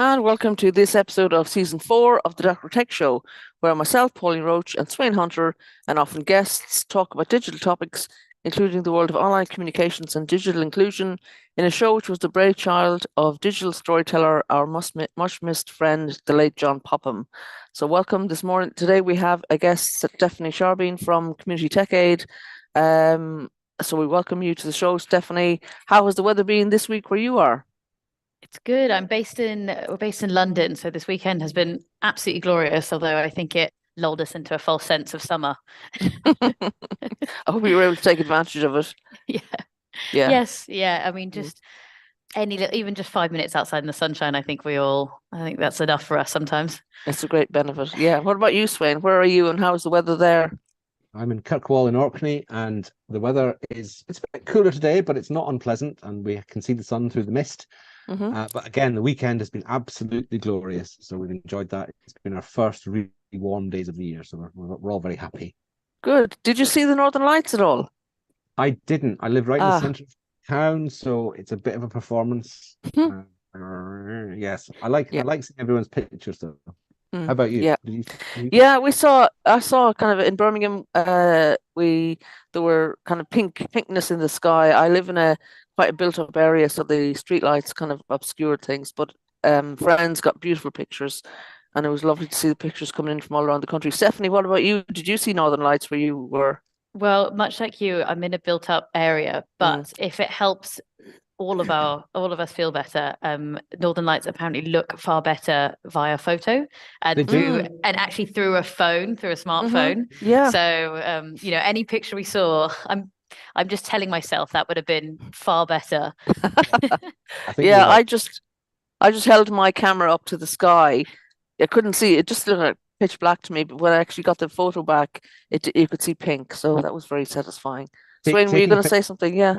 And welcome to this episode of Season 4 of the Dr. Tech Show, where myself, Pauline Roche, and Sweyn Hunter, and often guests, talk about digital topics, including the world of online communications and digital inclusion, in a show which was the brainchild of digital storyteller, our much missed friend, the late John Popham. So, welcome this morning. Today we have a guest, Stephanie Charbine from Community Tech Aid. So, we welcome you to the show, Stephanie. How has the weather been this week where you are? It's good. We're based in London, so this weekend has been absolutely glorious, although I think it lulled us into a false sense of summer. I hope you were able to take advantage of it. Yeah. Yeah. Yes. Yeah. I mean, just even just 5 minutes outside in the sunshine, I think that's enough for us sometimes. It's a great benefit. Yeah. What about you, Sweyn? Where are you and how's the weather there? I'm in Kirkwall in Orkney, and the weather it's a bit cooler today, but it's not unpleasant, and we can see the sun through the mist. But again, the weekend has been absolutely glorious, so we've enjoyed that. It's been our first really warm days of the year, so we're all very happy. Good. Did you see the Northern Lights at all? I didn't. I live right in the centre of town, so it's a bit of a performance. Yes, I like seeing everyone's pictures though. How about you? Yeah. I saw kind of in Birmingham. There were kind of pinkness in the sky. I live in quite a built-up area, so the streetlights kind of obscured things. But friends got beautiful pictures, and it was lovely to see the pictures coming in from all around the country. Stephanie, what about you? Did you see Northern Lights where you were? Well, much like you, I'm in a built-up area, but if it helps all of us feel better, Northern Lights apparently look far better via photo and actually through a smartphone. Yeah. So any picture we saw, I'm just telling myself that would have been far better. Yeah, I just held my camera up to the sky. I couldn't see it; just looked like pitch black to me. But when I actually got the photo back, you could see pink. So that was very satisfying. Sweyn, were you going to say something? Yeah.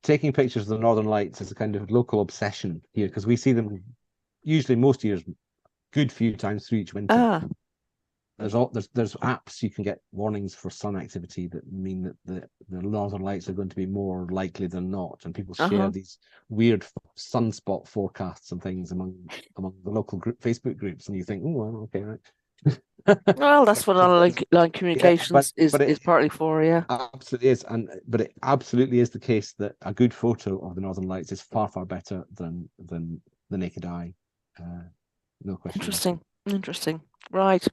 Taking pictures of the Northern Lights is a kind of local obsession here because we see them usually most years, good few times through each winter. There's apps you can get warnings for sun activity that mean that the Northern Lights are going to be more likely than not, and people share these weird sunspot forecasts and things among the local Facebook groups, and you think, oh, well, okay, right. Well, that's what online communications is partly for, yeah. Absolutely is, but it absolutely is the case that a good photo of the Northern Lights is far better than the naked eye. No question. Interesting. Right.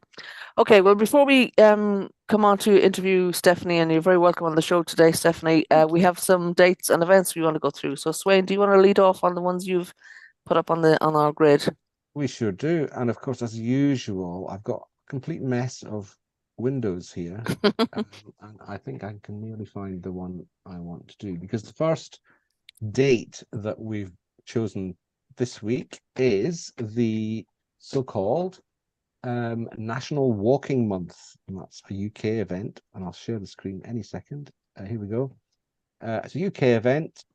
Okay. Well, before we come on to interview Stephanie, and you're very welcome on the show today, Stephanie. We have some dates and events we want to go through. So, Sweyn, do you want to lead off on the ones you've put up on our grid? We sure do, and of course, as usual, I've got a complete mess of windows here, and I think I can nearly find the one I want to do, because the first date that we've chosen this week is the so-called National Walking Month, and that's a UK event, and I'll share the screen any second. Here we go. It's a UK event,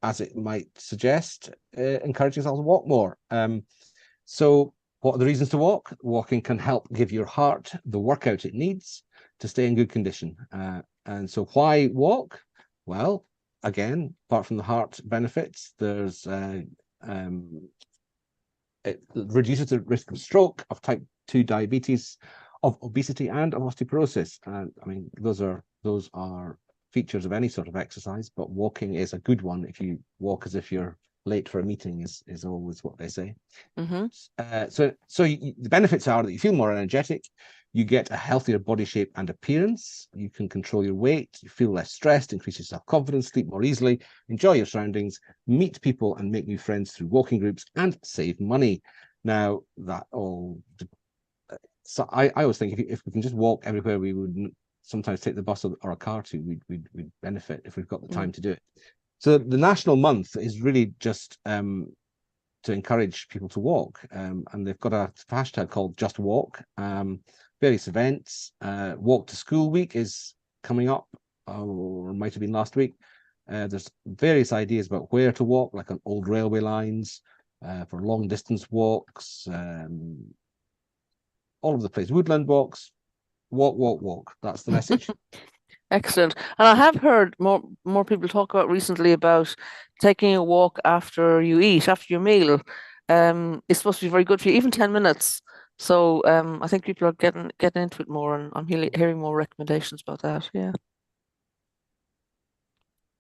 as it might suggest, encouraging us to walk more. So what are the reasons to walk? Walking can help give your heart the workout it needs to stay in good condition. And so why walk? Well, again, apart from the heart benefits, there's it reduces the risk of stroke, of type 2 diabetes, of obesity, and of osteoporosis. And I mean, those are features of any sort of exercise, but walking is a good one. If you walk as if you're late for a meeting, is always what they say. So the benefits are that you feel more energetic, you get a healthier body shape and appearance, you can control your weight, you feel less stressed, increase your self-confidence, sleep more easily, enjoy your surroundings, meet people and make new friends through walking groups, and save money. Now, that all... So I always think if we can just walk everywhere we would sometimes take the bus or a car to, we'd benefit if we've got the time to do it. So the National Month is really just to encourage people to walk, and they've got a hashtag called Just Walk. Various events. Walk to School Week is coming up, or might have been last week. There's various ideas about where to walk, like on old railway lines, for long distance walks, all over the place. Woodland walks. Walk. That's the message. Excellent. And I have heard more people talk about recently about taking a walk after you eat, after your meal. is supposed to be very good for you, even 10 minutes. So I think people are getting into it more, and I'm hearing more recommendations about that. Yeah.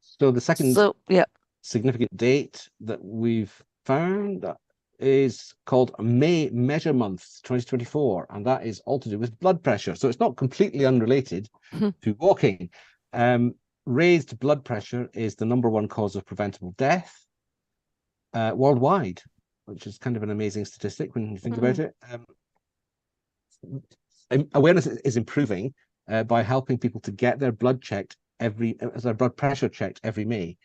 So the second So yeah. significant date that we've found is called May Measure Month 2024, and that is all to do with blood pressure. So it's not completely unrelated to walking. Raised blood pressure is the #1 cause of preventable death worldwide, which is kind of an amazing statistic when you think about it. Awareness is improving by helping people to get their blood checked their blood pressure checked every May.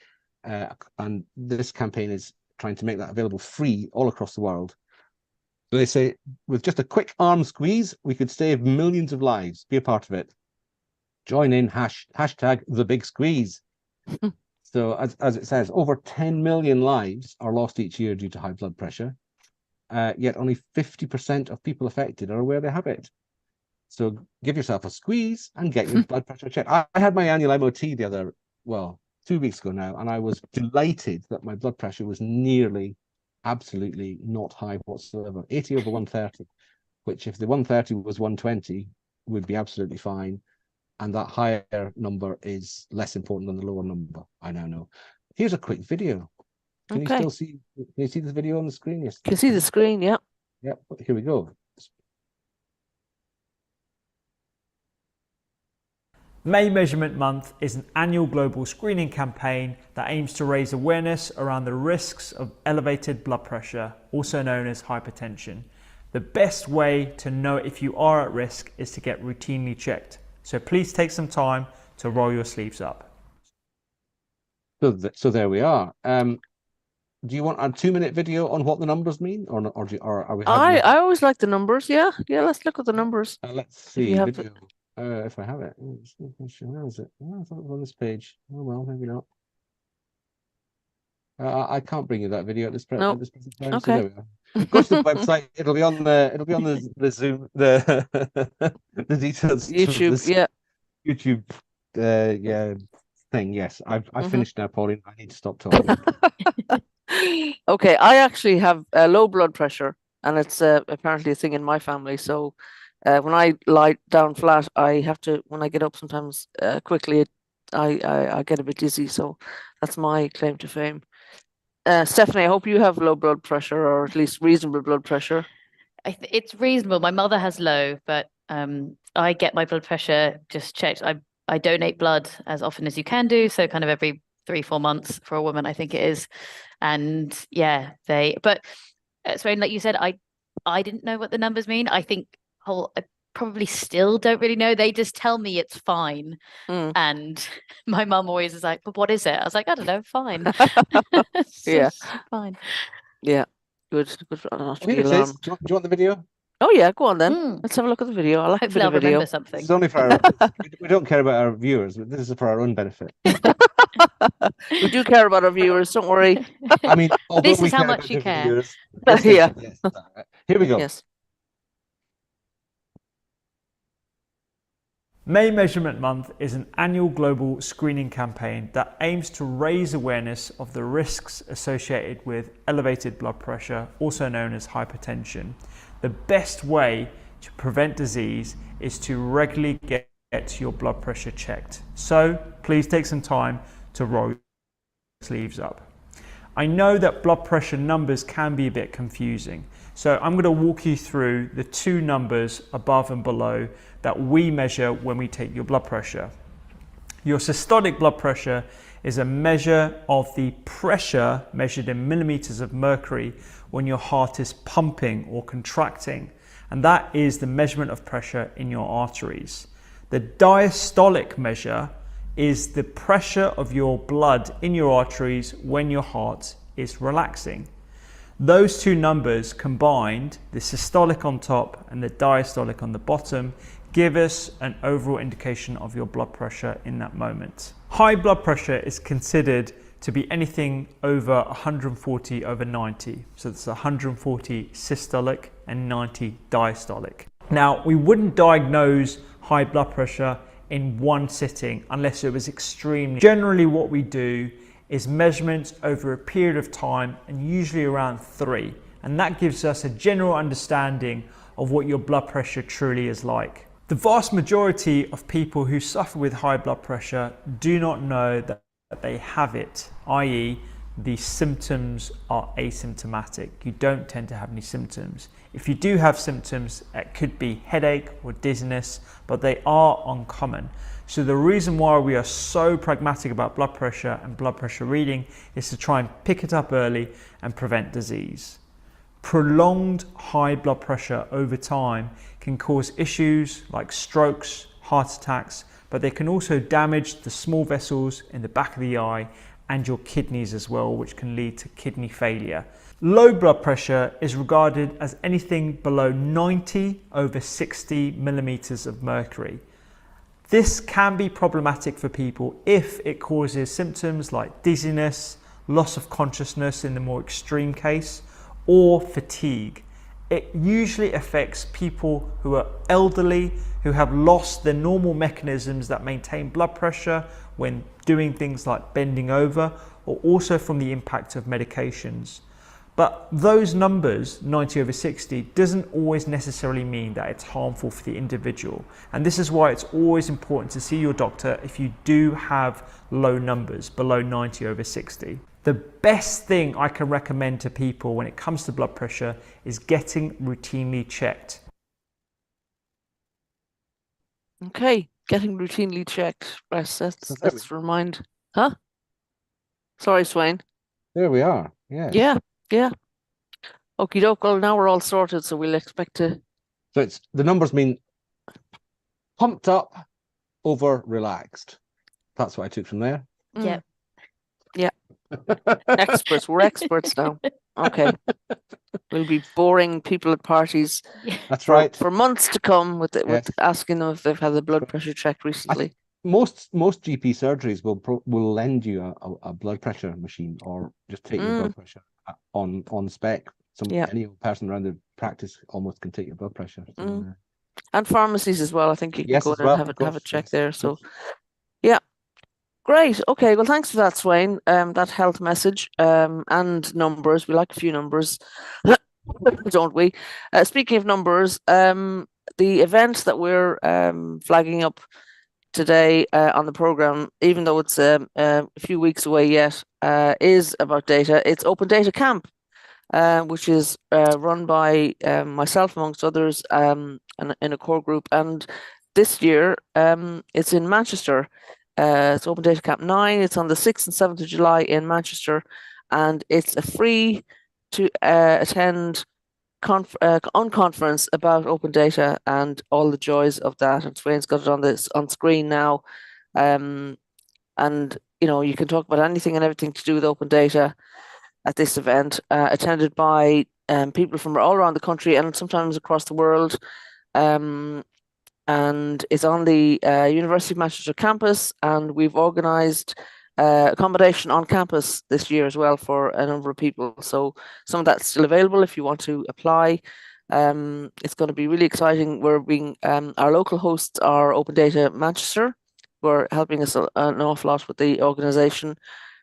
And this campaign is trying to make that available free all across the world. So they say, with just a quick arm squeeze, we could save millions of lives. Be a part of it. Join in, hashtag the big squeeze. So as it says, over 10 million lives are lost each year due to high blood pressure. Yet only 50% of people affected are aware they have it. So give yourself a squeeze and get your blood pressure checked. I had my annual MOT 2 weeks ago now, and I was delighted that my blood pressure was absolutely not high whatsoever. 80/130, which if the 130 was 120 would be absolutely fine. And that higher number is less important than the lower number, I now know. Here's a quick video. Can you still see? Can you see the video on the screen? Yes. Can see the screen, yeah. Yep, here we go. May Measurement Month is an annual global screening campaign that aims to raise awareness around the risks of elevated blood pressure, also known as hypertension. The best way to know if you are at risk is to get routinely checked. So please take some time to roll your sleeves up. So there we are. Do you want a 2-minute video on what the numbers mean, or are we? I always like the numbers. Yeah. Let's look at the numbers. Let's see video. If I have it. Where is it? Oh, I thought it was on this page. Oh well, maybe not. I can't bring you that video at this point. Nope. Time. Okay. So there we are. Go to the website. It'll be on the Zoom the details. YouTube. Yeah. YouTube. Thing. Yes, I've finished now, Pauline. I need to stop talking. Okay, I actually have low blood pressure, and it's apparently a thing in my family. So when I lie down flat, I have to, when I get up sometimes quickly, I get a bit dizzy. So that's my claim to fame. Stephanie, I hope you have low blood pressure, or at least reasonable blood pressure. It's reasonable. My mother has low, but I get my blood pressure just checked. I donate blood as often as you can do, so kind of every 3-4 months for a woman, I think it is. And yeah, but Sweyn, like you said, I didn't know what the numbers mean. I think I probably still don't really know. They just tell me it's fine. And my mum always is like, but what is it? I was like, I don't know, fine. Yeah. Fine. Yeah. Good. Here it is. Do you want the video? Oh yeah, go on then. Let's have a look at the video. I like Hopefully the I'll video. remember something. It's only for our, we don't care about our viewers, but this is for our own benefit. We do care about our viewers, don't worry. I mean, although This we is how care much about you different care. viewers, Yeah. yes, here we go. Yes. May Measurement Month is an annual global screening campaign that aims to raise awareness of the risks associated with elevated blood pressure, also known as hypertension. The best way to prevent disease is to regularly get your blood pressure checked. So please take some time to roll your sleeves up. I know that blood pressure numbers can be a bit confusing, so I'm going to walk you through the 2 numbers above and below that we measure when we take your blood pressure. Your systolic blood pressure is a measure of the pressure measured in millimeters of mercury when your heart is pumping or contracting, and that is the measurement of pressure in your arteries. The diastolic measure is the pressure of your blood in your arteries when your heart is relaxing. Those 2 numbers combined, the systolic on top and the diastolic on the bottom, give us an overall indication of your blood pressure in that moment. High blood pressure is considered to be anything over 140/90. So that's 140 systolic and 90 diastolic. Now, we wouldn't diagnose high blood pressure in one sitting unless it was extremely. Generally, what we do is measurements over a period of time, and usually around 3. and that gives us a general understanding of what your blood pressure truly is like. The vast majority of people who suffer with high blood pressure do not know that they have it, i.e. the symptoms are asymptomatic. You don't tend to have any symptoms. If you do have symptoms, it could be headache or dizziness, but they are uncommon. So the reason why we are so pragmatic about blood pressure and blood pressure reading is to try and pick it up early and prevent disease. Prolonged high blood pressure over time can cause issues like strokes, heart attacks, but they can also damage the small vessels in the back of the eye and your kidneys as well, which can lead to kidney failure. Low blood pressure is regarded as anything below 90/60 millimeters of mercury. This can be problematic for people if it causes symptoms like dizziness, loss of consciousness in the more extreme case, or fatigue. It usually affects people who are elderly, who have lost their normal mechanisms that maintain blood pressure when doing things like bending over, or also from the impact of medications. But those numbers, 90/60, doesn't always necessarily mean that it's harmful for the individual. And this is why it's always important to see your doctor if you do have low numbers below 90/60. The best thing I can recommend to people when it comes to blood pressure is getting routinely checked. Okay, getting routinely checked. Let's remind. Huh? Sorry, Sweyn. There we are. Yeah. Yeah. Okie doke. Well, now we're all sorted, so we'll expect to. So it's the numbers mean pumped up over relaxed. That's what I took from there. Yep. Yeah. Experts. We're experts now. Okay. We'll be boring people at parties That's right. for months to come with Yes. asking them if they've had the blood pressure checked recently. Most GP surgeries will lend you a blood pressure machine, or just take your blood pressure on spec. Any person around the practice almost can take your blood pressure. So, and pharmacies as well. I think you can go in and have a check there. So yeah. Great. Okay. Well, thanks for that, Sweyn. That health message and numbers. We like a few numbers, don't we? Speaking of numbers, the event that we're flagging up today on the program, even though it's a few weeks away yet, is about data. It's Open Data Camp, which is run by myself, amongst others, in a core group. And this year, it's in Manchester. It's Open Data Camp 9. It's on the 6th and 7th of July in Manchester, and it's a free to attend conference about open data and all the joys of that. And Sweyn's got it on screen now, and you can talk about anything and everything to do with open data at this event, attended by people from all around the country and sometimes across the world. And it's on the University of Manchester campus, and we've organised accommodation on campus this year as well for a number of people. So some of that's still available if you want to apply. It's going to be really exciting. We're being our local hosts are Open Data Manchester, who are helping us an awful lot with the organisation.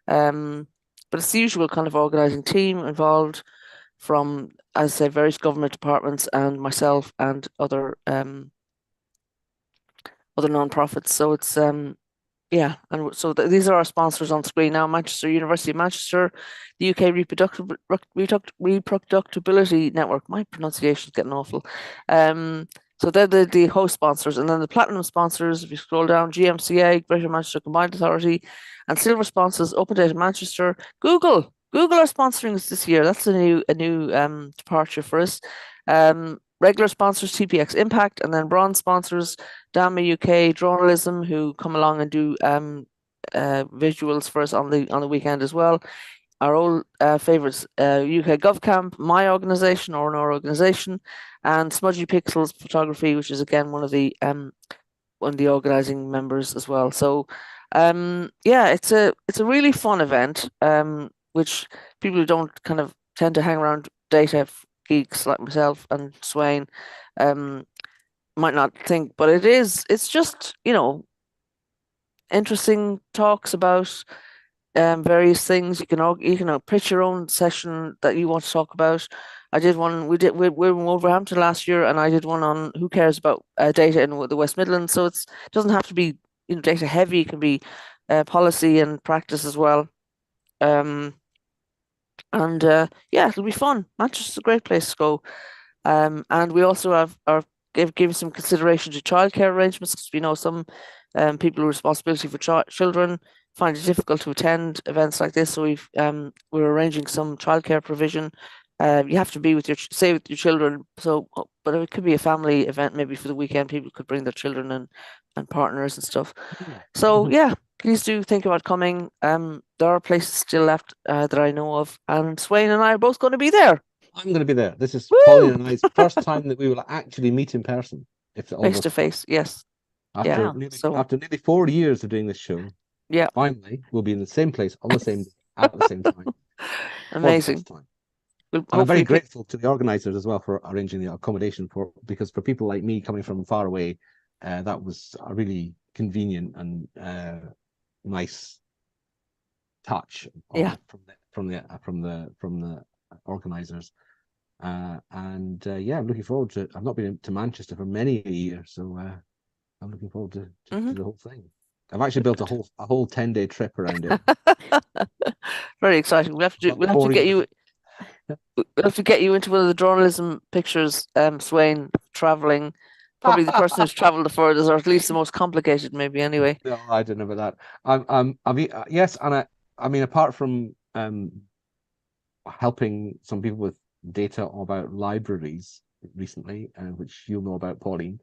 But it's the usual kind of organising team involved from, as I say, various government departments and myself and other non-profits. So it's and so these are our sponsors on screen now: Manchester University of Manchester, the UK Reproductibility Network. My pronunciation is getting awful. So they're the host sponsors, and then the platinum sponsors, if you scroll down, GMCA, Greater Manchester Combined Authority, and silver sponsors, Open Data Manchester. Google are sponsoring us this year. That's a new departure for us. Regular sponsors, TPX Impact, and then bronze sponsors, DAMA UK Journalism, who come along and do visuals for us on the weekend as well. Our old favourites, UK GovCamp, my organisation, or our organisation, and Smudgy Pixels Photography, which is again one of the organising members as well. So it's a really fun event, which people who don't kind of tend to hang around data geeks like myself and Sweyn might not think, but it's just interesting talks about various things. You can pitch your own session that you want to talk about, I did one. We were in Wolverhampton last year, and I did one on who cares about data in the West Midlands. So it doesn't have to be data heavy. It can be policy and practice as well. And yeah, it'll be fun. Manchester's a great place to go. And we also are giving some consideration to childcare arrangements, because we know some people with responsibility for children find it difficult to attend events like this. So we're arranging some childcare provision. You have to be with your children. So, but it could be a family event, maybe for the weekend. People could bring their children and partners and stuff. So yeah, please do think about coming. There are places still left that I know of, and Sweyn and I are both going to be there. I'm going to be there. This is Woo! Pauline and I's first time that we will actually meet in person. If all Face goes to face, yes. after Yeah, nearly 4 years of doing this show, Yeah. finally we'll be in the same place on the same day at the same time. For the Amazing. first time. We'll And I'm very hopefully grateful to the organisers as well for arranging the accommodation because for people like me coming from far away, that was a really convenient and nice touch from the organisers. And yeah, I'm looking forward to. I've not been to Manchester for many a year, so I'm looking forward to the whole thing. I've actually built a whole 10-day trip around it. Very exciting. We'll have to get you. We'll have to get you into one of the journalism pictures, Sweyn, traveling. Probably the person who's travelled the furthest, or at least the most complicated, maybe. Anyway. No, I don't know about that. Yes, and I mean, apart from helping some people with data about libraries recently, which you'll know about, Pauline.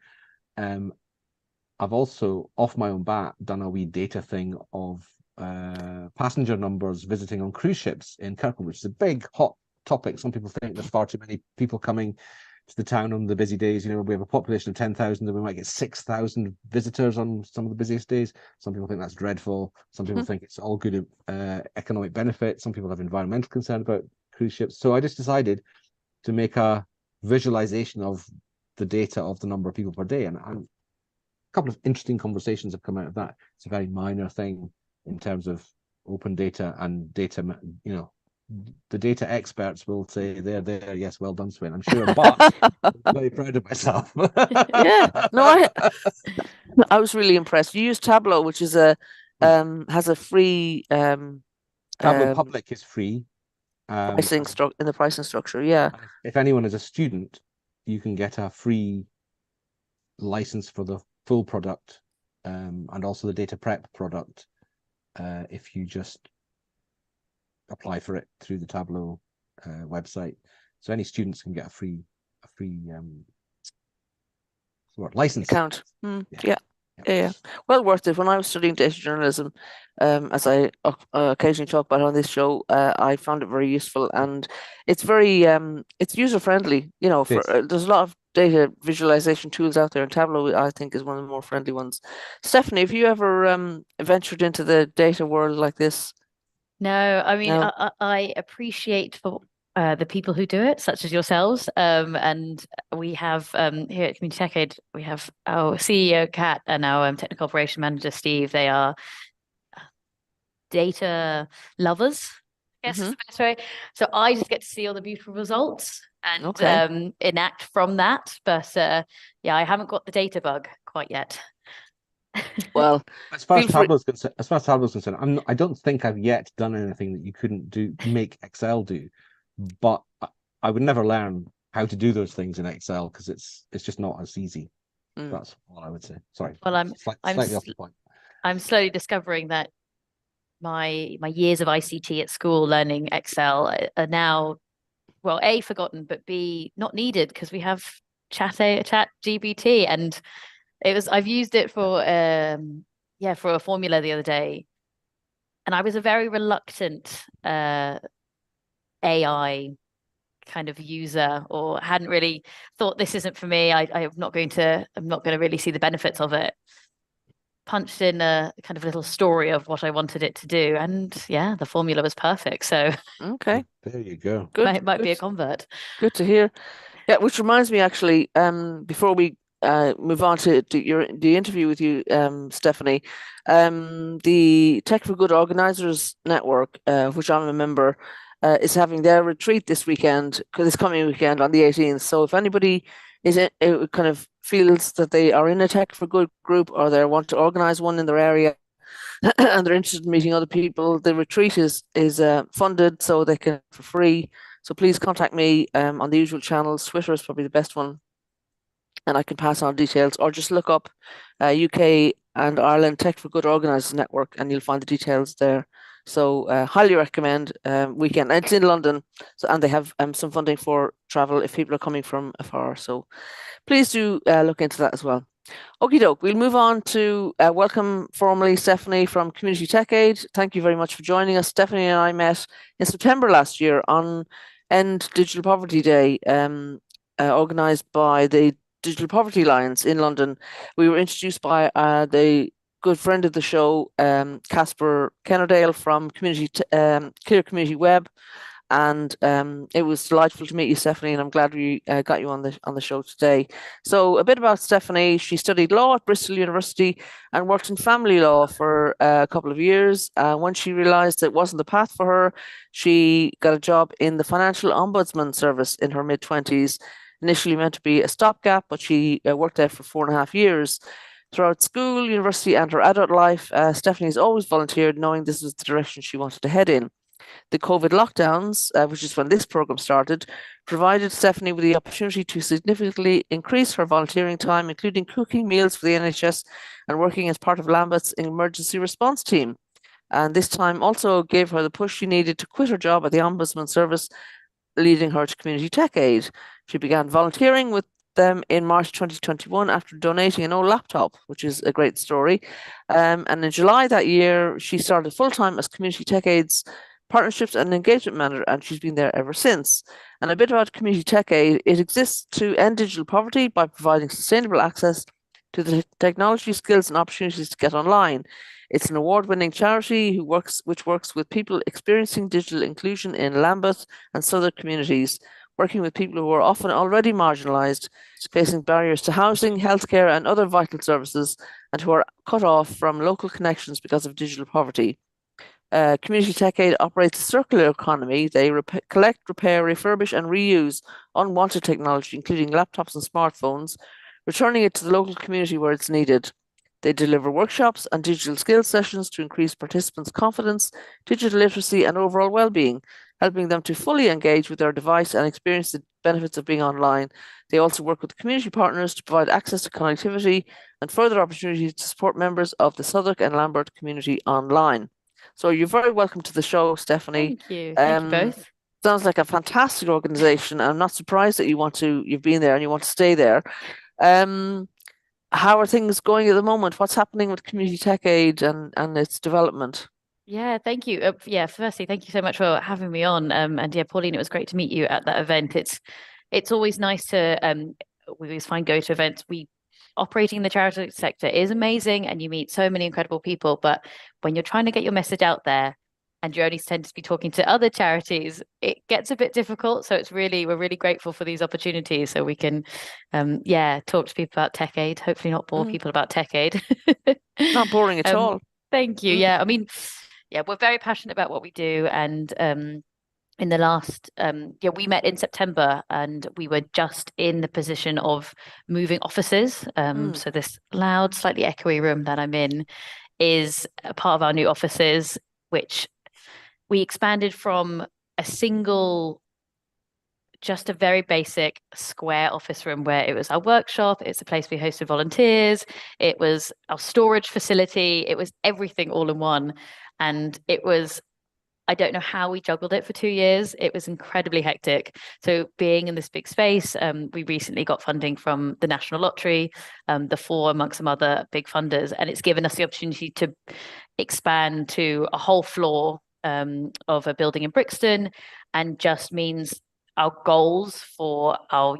I've also, off my own bat, done a wee data thing of passenger numbers visiting on cruise ships in Kirkland, which is a big hot topic. Some people think there's far too many people coming to the town on the busy days. You know, we have a population of 10,000 and we might get 6,000 visitors on some of the busiest days. Some people think that's dreadful. Some people think it's all good economic benefit. Some people have environmental concern about cruise ships. So I just decided to make a visualization of the data of the number of people per day. And a couple of interesting conversations have come out of that. It's a very minor thing in terms of open data and data, you know, the data experts will say they're there. Yes, well done, Sweyn, I'm sure. But I'm very proud of myself. Yeah, no, I was really impressed. You use Tableau, which is has a free Tableau Public is free. Pricing in the pricing structure. Yeah. If anyone is a student, you can get a free license for the full product, and also the data prep product, if you just apply for it through the Tableau website. So any students can get a free license Account. Yeah. Well worth it. When I was studying data journalism, as I occasionally talk about on this show, I found it very useful, and it's very it's user friendly. You know, there's a lot of data visualization tools out there, and Tableau, I think, is one of the more friendly ones. Stephanie, have you ever ventured into the data world like this? No, I mean, No. I appreciate for the people who do it, such as yourselves. And we have here at Community Tech Aid, we have our CEO, Kat, and our technical operation manager, Steve. They are data lovers, I guess is the best way. So I just get to see all the beautiful results and enact from that. But yeah, I haven't got the data bug quite yet. Well, as far as Tableau's concerned, I don't think I've yet done anything that you couldn't make Excel do, but I would never learn how to do those things in Excel because it's just not as easy. That's all I would say. Sorry. Well, I'm slightly off the point. I'm slowly discovering that my years of ICT at school learning Excel are now, well, A, forgotten, but B, not needed because we have Chat GPT, and I've used it for for a formula the other day, and I was a very reluctant AI kind of user, or hadn't really thought this isn't for me. I'm not going to really see the benefits of it. Punched in a kind of little story of what I wanted it to do, and yeah, the formula was perfect. So okay, there you go. Good, might be a convert. Good to hear. Yeah, which reminds me, actually, before we move on to the interview with you, Stephanie, the Tech for Good Organisers Network, which I'm a member, is having their retreat this weekend, this coming weekend on the 18th. So if anybody is kind of feels that they are in a Tech for Good group, or they want to organise one in their area, and they're interested in meeting other people, the retreat is funded, so they can for free. So please contact me on the usual channels. Twitter is probably the best one, and I can pass on details, or just look up UK and Ireland Tech for Good Organisers Network, and you'll find the details there. So highly recommend weekend. And it's in London, so, and they have some funding for travel if people are coming from afar. So please do look into that as well. Okie doke, we'll move on to welcome formally Stephanie from Community Tech Aid. Thank you very much for joining us. Stephanie and I met in September last year on End Digital Poverty Day, organised by the Digital Poverty Alliance in London. We were introduced by the good friend of the show, Casper Kennerdale from Clear Community Web. And it was delightful to meet you, Stephanie, and I'm glad we got you on the show today. So a bit about Stephanie. She studied law at Bristol University and worked in family law for a couple of years. When she realised it wasn't the path for her, she got a job in the Financial Ombudsman Service in her mid-20s, initially meant to be a stopgap, but she worked there for 4.5 years. Throughout school, university, and her adult life, Stephanie has always volunteered, knowing this was the direction she wanted to head in. The COVID lockdowns, which is when this programme started, provided Stephanie with the opportunity to significantly increase her volunteering time, including cooking meals for the NHS and working as part of Lambeth's emergency response team. And this time also gave her the push she needed to quit her job at the Ombudsman Service, leading her to Community Tech Aid. She began volunteering with them in March 2021 after donating an old laptop, which is a great story. And in July that year, she started full-time as Community Tech Aid's Partnerships and Engagement Manager, and she's been there ever since. And a bit about Community Tech Aid: it exists to end digital poverty by providing sustainable access to the technology, skills, and opportunities to get online. It's an award-winning charity which works with people experiencing digital inclusion in Lambeth and Southern communities, working with people who are often already marginalised, facing barriers to housing, healthcare, and other vital services, and who are cut off from local connections because of digital poverty. Community Tech Aid operates a circular economy. They collect, repair, refurbish, and reuse unwanted technology, including laptops and smartphones, returning it to the local community where it's needed. They deliver workshops and digital skills sessions to increase participants' confidence, digital literacy, and overall well-being, helping them to fully engage with their device and experience the benefits of being online. They also work with community partners to provide access to connectivity and further opportunities to support members of the Southwark and Lambert community online. So you're very welcome to the show, Stephanie. Thank you. Thank you both. Sounds like a fantastic organisation. I'm not surprised that you've been there and you want to stay there. How are things going at the moment? What's happening with Community Tech Aid and its development? Yeah, thank you. Firstly, thank you so much for having me on. And yeah, Pauline, it was great to meet you at that event. It's always nice to we always find go to events. Operating in the charity sector is amazing, and you meet so many incredible people. But when you're trying to get your message out there, and you only tend to be talking to other charities, it gets a bit difficult. So we're really grateful for these opportunities, so we can, talk to people about Tech Aid. Hopefully, not bore people about Tech Aid. Not boring at all. Thank you. Yeah, I mean, we're very passionate about what we do, and in the last, we met in September, and we were just in the position of moving offices. So this loud, slightly echoey room that I'm in is a part of our new offices, which we expanded from a single, just a very basic square office room where it was our workshop, it's a place we hosted volunteers, it was our storage facility, it was everything all in one. And I don't know how we juggled it for 2 years. It was incredibly hectic. So being in this big space, we recently got funding from the National Lottery, the FOR, amongst some other big funders, and it's given us the opportunity to expand to a whole floor of a building in Brixton, and just means our goals for our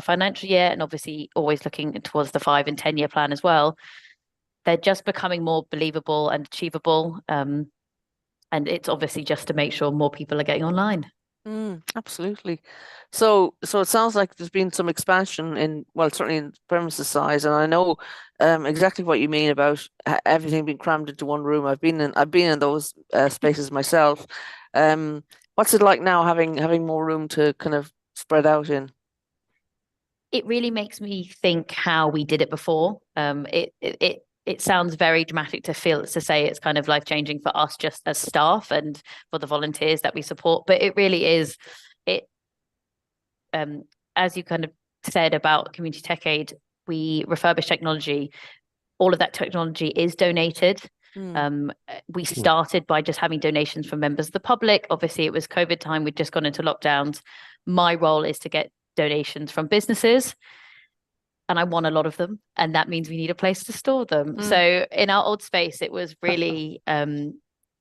financial year, and obviously always looking towards the 5 and 10 year plan as well, they're just becoming more believable and achievable. And it's obviously just to make sure more people are getting online. Absolutely. So it sounds like there's been some expansion certainly in premises size, and I know exactly what you mean about everything being crammed into one room. I've been in those spaces myself. What's it like now having more room to kind of spread out in? It really makes me think how we did it before. It sounds very dramatic to say it's kind of life changing for us just as staff and for the volunteers that we support, but it really is. It As you kind of said about Community Tech Aid, we refurbish technology. All of that technology is donated. We started by just having donations from members of the public. Obviously, it was COVID time. We'd just gone into lockdowns. My role is to get donations from businesses, and I want a lot of them, and that means we need a place to store them. So in our old space, it was really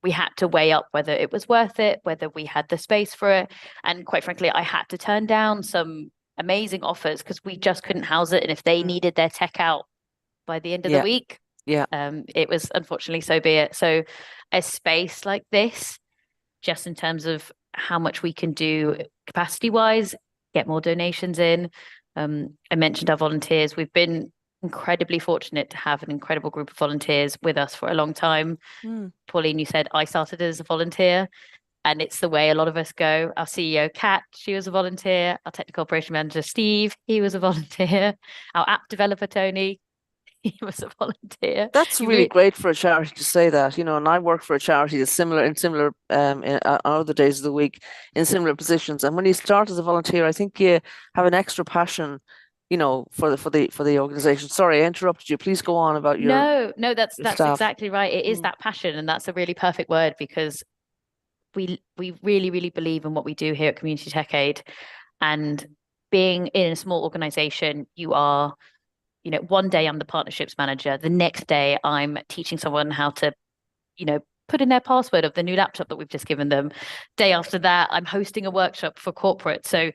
we had to weigh up whether it was worth it, whether we had the space for it, and quite frankly, I had to turn down some amazing offers because we just couldn't house it, and if they needed their tech out by the end of the week, it was unfortunately so be it. So a space like this, just in terms of how much we can do capacity wise, get more donations in. I mentioned our volunteers. We've been incredibly fortunate to have an incredible group of volunteers with us for a long time. Pauline, you said I started as a volunteer, and it's the way a lot of us go. Our CEO, Kat, she was a volunteer. Our technical operation manager, Steve, he was a volunteer. Our app developer, Tony, he was a volunteer. That's really great for a charity to say that, you know, and I work for a charity that's similar in other days of the week in similar positions. And when you start as a volunteer, I think you have an extra passion, you know, for the organization. Sorry, I interrupted you. Please go on about your No, that's staff. exactly right. It is that passion, and that's a really perfect word because we really, really believe in what we do here at Community Tech Aid. And being in a small organization, you are, you know, one day I'm the partnerships manager. The next day I'm teaching someone how to, you know, put in their password of the new laptop that we've just given them. Day after that, I'm hosting a workshop for corporate. So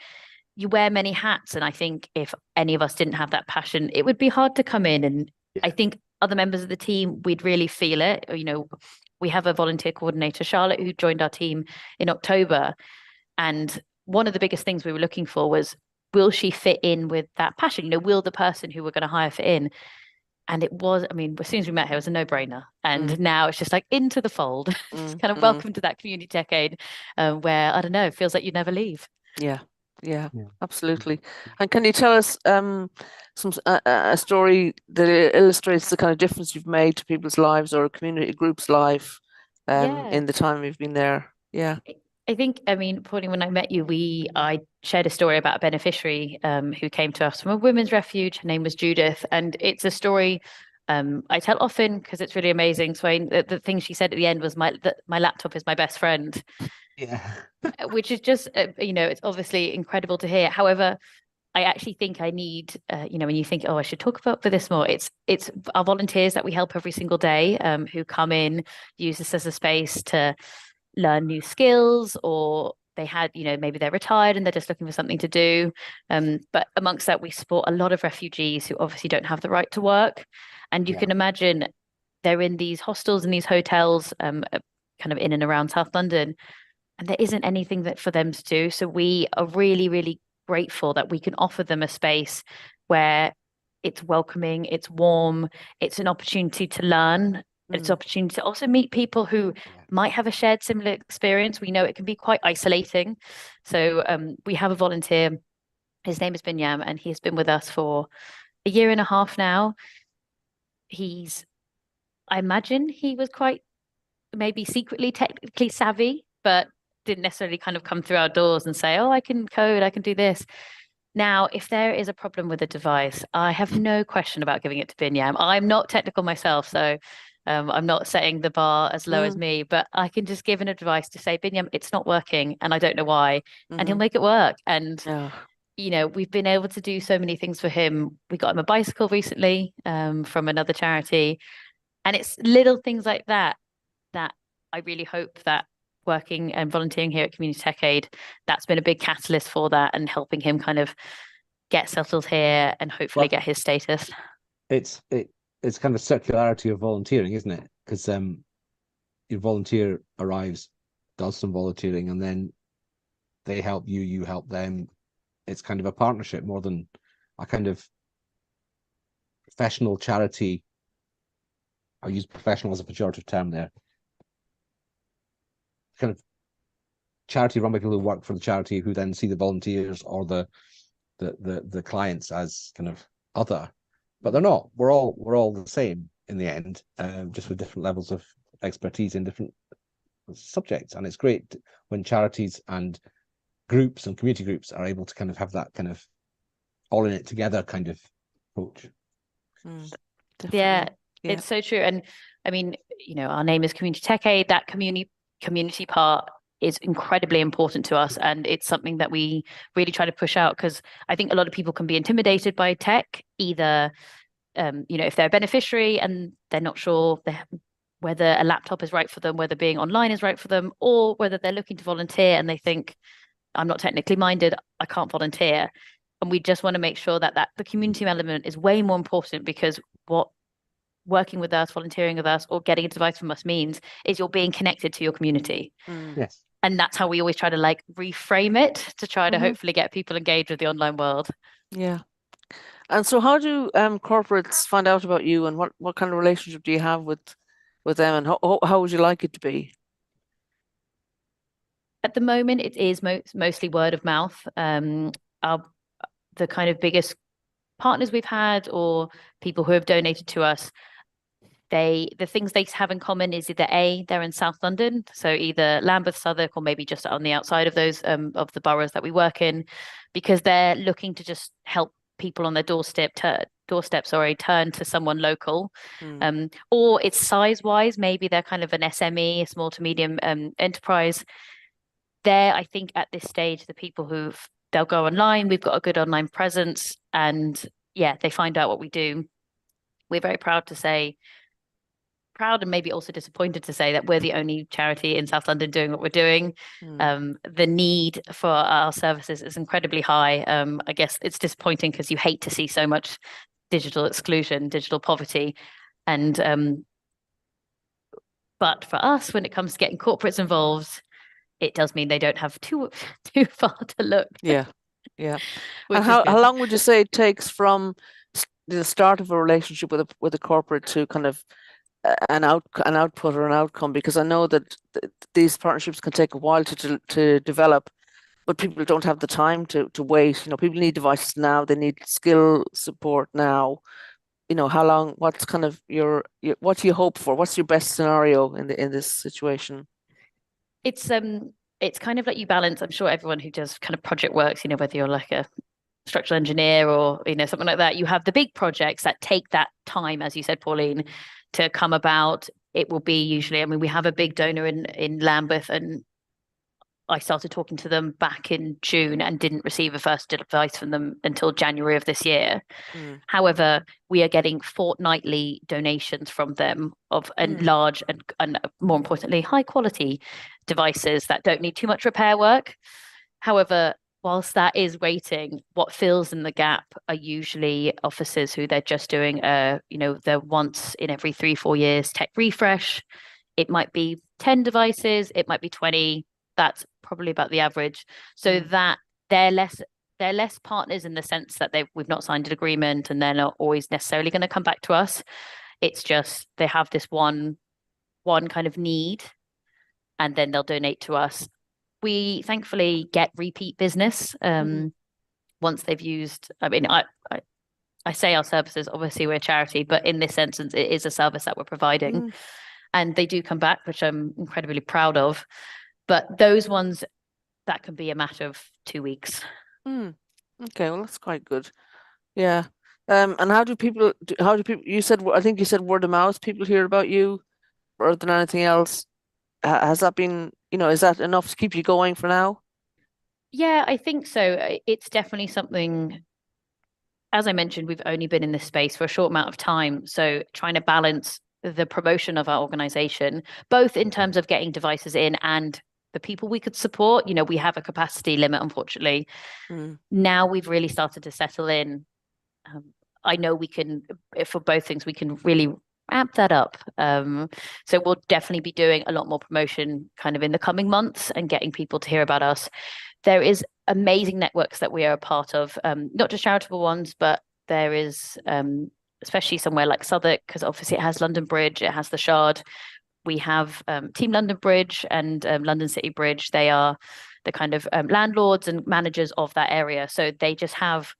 you wear many hats. And I think if any of us didn't have that passion, it would be hard to come in. And I think other members of the team, we'd really feel it. You know, we have a volunteer coordinator, Charlotte, who joined our team in October. And one of the biggest things we were looking for was, will she fit in with that passion? You know, will the person who we're going to hire fit in? And it was, I mean, as soon as we met her, it was a no-brainer. And now it's just like into the fold. It's kind of welcome to that Community Tech Aid where, I don't know, it feels like you never leave. Yeah, absolutely. And can you tell us a story that illustrates the kind of difference you've made to people's lives or a community group's life in the time you've been there? Yeah. I think, I mean, Pauline, when I met you, I shared a story about a beneficiary who came to us from a women's refuge. Her name was Judith, and it's a story I tell often because it's really amazing. Sweyn, the thing she said at the end was, my laptop is my best friend. Yeah. Which is just, you know, it's obviously incredible to hear. However, I actually think I need, you know, when you think, oh, I should talk about for this more, it's our volunteers that we help every single day who come in, use this as a space to learn new skills, or they had, you know, maybe they're retired and they're just looking for something to do. But amongst that, we support a lot of refugees who obviously don't have the right to work. And you can imagine they're in these hostels and these hotels kind of in and around South London, and there isn't anything that for them to do. So we are really, really grateful that we can offer them a space where it's welcoming, it's warm, it's an opportunity to learn. It's an opportunity to also meet people who might have a shared similar experience. We know it can be quite isolating. So we have a volunteer, his name is Binyam, and he has been with us for a year and a half now. I imagine he was quite maybe secretly technically savvy, but didn't necessarily kind of come through our doors and say, oh, I can code, I can do this. Now, if there is a problem with a device, I have no question about giving it to Binyam. I'm not technical myself, so I'm not setting the bar as low as me, but I can just give an advice to say, Binyam, it's not working, and I don't know why, and he'll make it work. And, you know, we've been able to do so many things for him. We got him a bicycle recently from another charity, and it's little things like that that I really hope that working and volunteering here at Community Tech Aid, that's been a big catalyst for that and helping him kind of get settled here and hopefully get his status. It's kind of circularity of volunteering, isn't it? Because your volunteer arrives, does some volunteering, and then they help you, you help them. It's kind of a partnership more than a kind of professional charity. I'll use professional as a pejorative term there. Kind of charity run by people who work for the charity, who then see the volunteers or the clients as kind of other, but they're not. We're all the same in the end, just with different levels of expertise in different subjects. And it's great when charities and groups and community groups are able to kind of have that kind of all in it together kind of approach. Yeah, it's so true. And I mean, our name is Community Tech Aid. That community part is incredibly important to us, and it's something that we really try to push out, because I think a lot of people can be intimidated by tech, either if they're a beneficiary and they're not sure whether a laptop is right for them, whether being online is right for them, or whether they're looking to volunteer and they think, I'm not technically minded, I can't volunteer. And we just want to make sure that the community element is way more important, because what working with us, volunteering with us, or getting advice from us means is you're being connected to your community. Yes. And that's how we always try to reframe it to try to hopefully get people engaged with the online world. Yeah. And so how do corporates find out about you, and what kind of relationship do you have with them, and how would you like it to be? At the moment, it is mostly word of mouth. The kind of biggest partners we've had, or people who have donated to us, the things they have in common is either they're in South London, so either Lambeth, Southwark, or maybe just on the outside of those of the boroughs that we work in, because they're looking to just help people on their doorstep turn to someone local. Or it's size wise, maybe they're kind of an SME, a small to medium enterprise. I think at this stage, the people they'll go online, we've got a good online presence, and they find out what we do. We're very proud and maybe also disappointed to say that we're the only charity in South London doing what we're doing. The need for our services is incredibly high. I guess it's disappointing because you hate to see so much digital exclusion, digital poverty. And but for us, when it comes to getting corporates involved, it does mean they don't have too far to look. Yeah. And how long would you say it takes from the start of a relationship with a corporate to kind of an output or an outcome? Because I know that these partnerships can take a while to develop, but people don't have the time to wait. People need devices now. They need skill support now. How long? What's kind of what do you hope for? What's your best scenario in this situation? It's kind of like you balance. I'm sure everyone who does kind of project works, whether you're like a structural engineer or something like that, you have the big projects that take that time, as you said, Pauline, to come about. It will be usually, we have a big donor in Lambeth, and I started talking to them back in June and didn't receive a first device from them until January of this year. However, we are getting fortnightly donations from them of large and more importantly, high quality devices that don't need too much repair work. However, whilst that is waiting, what fills in the gap are usually officers who they're just doing they're once in every 3-4 years tech refresh. It might be 10 devices, it might be 20. That's probably about the average. So that they're less partners in the sense that we've not signed an agreement, and they're not always necessarily going to come back to us. It's just they have this one kind of need, and then they'll donate to us. We thankfully get repeat business once they've used. I say our services, obviously we're a charity, but in this instance, it is a service that we're providing, and they do come back, which I'm incredibly proud of. But those ones, that can be a matter of 2 weeks. Okay, well, that's quite good. Yeah. And how do people, I think you said word of mouth, people hear about you rather than anything else. Has that been, is that enough to keep you going for now? Yeah, I think so. It's definitely something, as I mentioned, we've only been in this space for a short amount of time. So trying to balance the promotion of our organization, both in terms of getting devices in and the people we could support. We have a capacity limit, unfortunately. Now we've really started to settle in. I know we can, for both things, we can really amp that up. So we'll definitely be doing a lot more promotion kind of in the coming months and getting people to hear about us. There is amazing networks that we are a part of, not just charitable ones, but there is, especially somewhere like Southwark, because obviously it has London Bridge, it has the Shard. we have Team London Bridge and London City Bridge. They are the kind of landlords and managers of that area. So they just have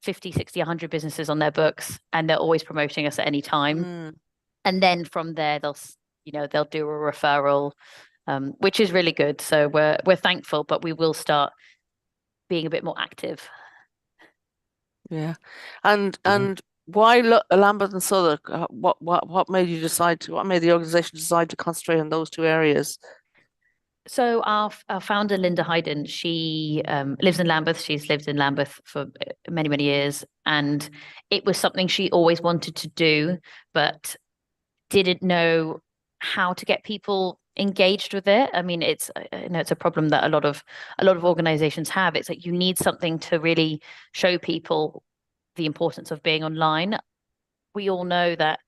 50, 60, 100 businesses on their books, and they're always promoting us at any time. And then from there, they'll do a referral, which is really good. So we're thankful, but we will start being a bit more active. Yeah. And why Lambeth and Southwark? What made the organization decide to concentrate on those two areas? So our founder, Linda Hayden, she lives in Lambeth. She's lived in Lambeth for many, many years. And it was something she always wanted to do, but didn't know how to get people engaged with it. I mean, it's a problem that a lot of organizations have. It's like you need something to really show people the importance of being online. We all know that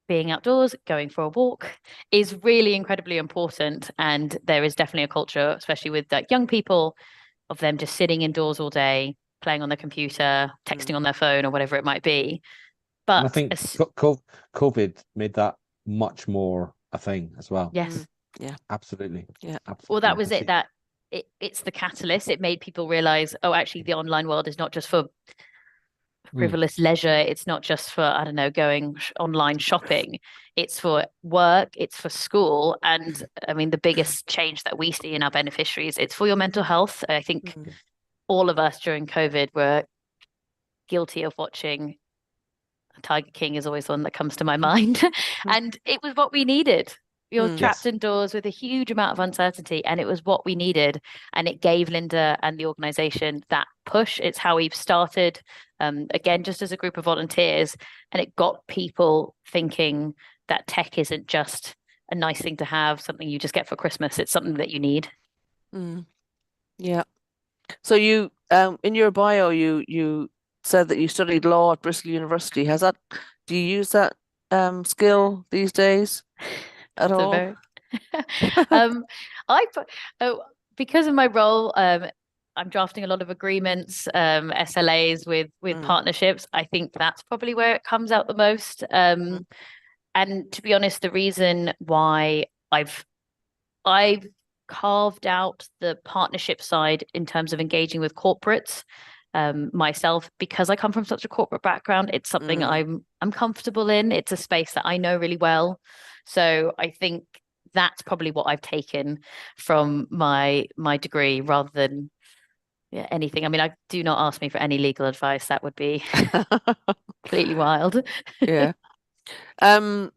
being outdoors, going for a walk is really incredibly important. And there is definitely a culture, especially with young people, of them just sitting indoors all day, playing on their computer, texting on their phone or whatever it might be. But and I think COVID made that much more a thing as well. Yes. Yeah. Absolutely. Yeah. Absolutely. Well, that was it. That it's the catalyst. It made people realize, oh, actually, the online world is not just for frivolous leisure. It's not just for, I don't know, going online shopping. It's for work, it's for school. And I mean, the biggest change that we see in our beneficiaries, it's for your mental health. I think all of us during COVID were guilty of watching Tiger King is always one that comes to my mind. And it was what we needed. You're trapped indoors with a huge amount of uncertainty, and it was what we needed. And it gave Linda and the organization that push. It's how we've started, again, just as a group of volunteers. And it got people thinking that tech isn't just a nice thing to have, something you just get for Christmas. It's something that you need. Yeah. So you, in your bio, you said that you studied law at Bristol University. Do you use that skill these days at all? Because of my role, I'm drafting a lot of agreements, SLAs with partnerships. I think that's probably where it comes out the most. And to be honest, the reason why I've carved out the partnership side in terms of engaging with corporates myself, because I come from such a corporate background, it's something I'm comfortable in. It's a space that I know really well. So I think that's probably what I've taken from my degree rather than anything. I mean, do not ask me for any legal advice. That would be completely wild. Yeah. So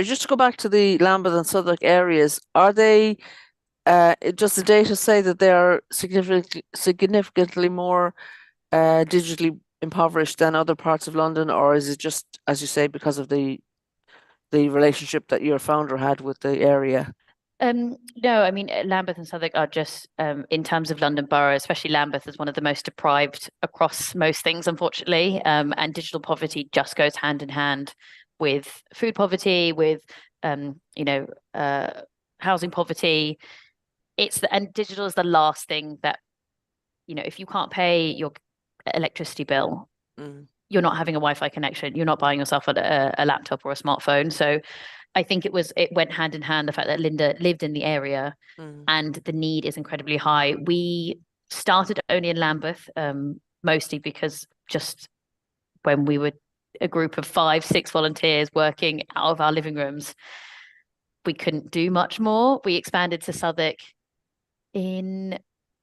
just to go back to the Lambeth and Southwark areas, are they, does the data say that they are significantly more digitally impoverished than other parts of London, or is it just, as you say, because of the relationship that your founder had with the area? No, I mean, Lambeth and Southwark are just, in terms of London Borough, especially Lambeth is one of the most deprived across most things, unfortunately. And digital poverty just goes hand in hand with food poverty, with, housing poverty. And digital is the last thing that, if you can't pay your electricity bill, you're not having a Wi-Fi connection, you're not buying yourself a laptop or a smartphone. So I think it went hand in hand, the fact that Linda lived in the area and the need is incredibly high. We started only in Lambeth, mostly because just when we were a group of 5-6 volunteers working out of our living rooms, we couldn't do much more. We expanded to Southwark in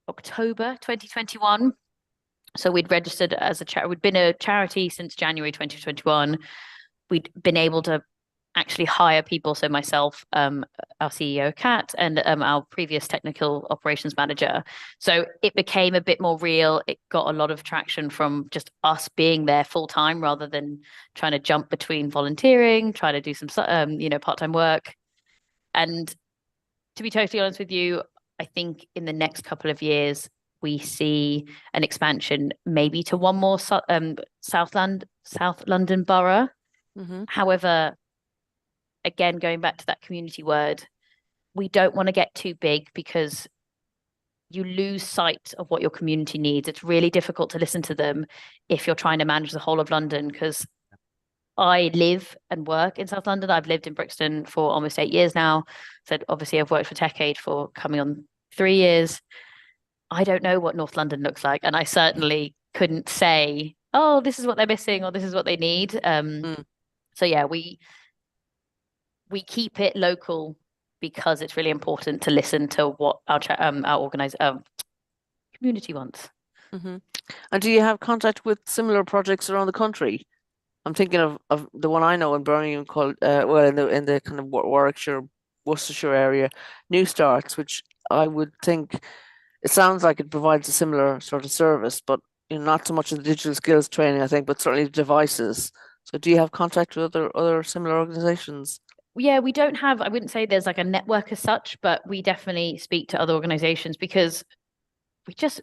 October 2021. So we'd registered as a charity. We'd been a charity since January 2021. We'd been able to actually hire people. So myself, our CEO, Kat, and our previous technical operations manager. So it became a bit more real. It got a lot of traction from just us being there full time rather than trying to jump between volunteering, trying to do some, part-time work. And to be totally honest with you, I think in the next couple of years, we see an expansion maybe to one more South London borough. However, again, going back to that community word, we don't want to get too big because you lose sight of what your community needs. It's really difficult to listen to them if you're trying to manage the whole of London, because I live and work in South London. I've lived in Brixton for almost 8 years now. So obviously I've worked for Techade for coming on 3 years. I don't know what North London looks like, and I certainly couldn't say, oh, this is what they're missing or this is what they need. So yeah, we keep it local because it's really important to listen to what our community wants. And do you have contact with similar projects around the country? I'm thinking of the one I know in Birmingham called in the kind of Warwickshire, Worcestershire area, New Starts, which I would think it sounds like it provides a similar sort of service, but not so much in the digital skills training, I think, but certainly the devices. So do you have contact with other similar organizations? Yeah, we don't have, I wouldn't say there's like a network as such, but we definitely speak to other organizations because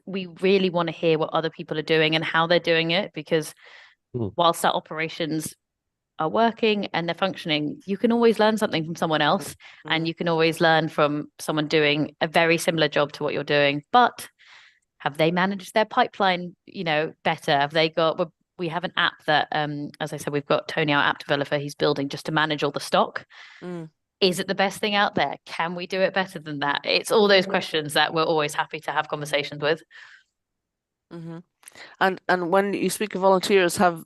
we really want to hear what other people are doing and how they're doing it, because whilst our operations are working and they're functioning, you can always learn something from someone else, and you can always learn from someone doing a very similar job to what you're doing. But have they managed their pipeline, better? Have they got, we have an app that, as I said, we've got Tony, our app developer, he's building just to manage all the stock. Is it the best thing out there? Can we do it better than that? It's all those questions that we're always happy to have conversations with. And when you speak of volunteers, have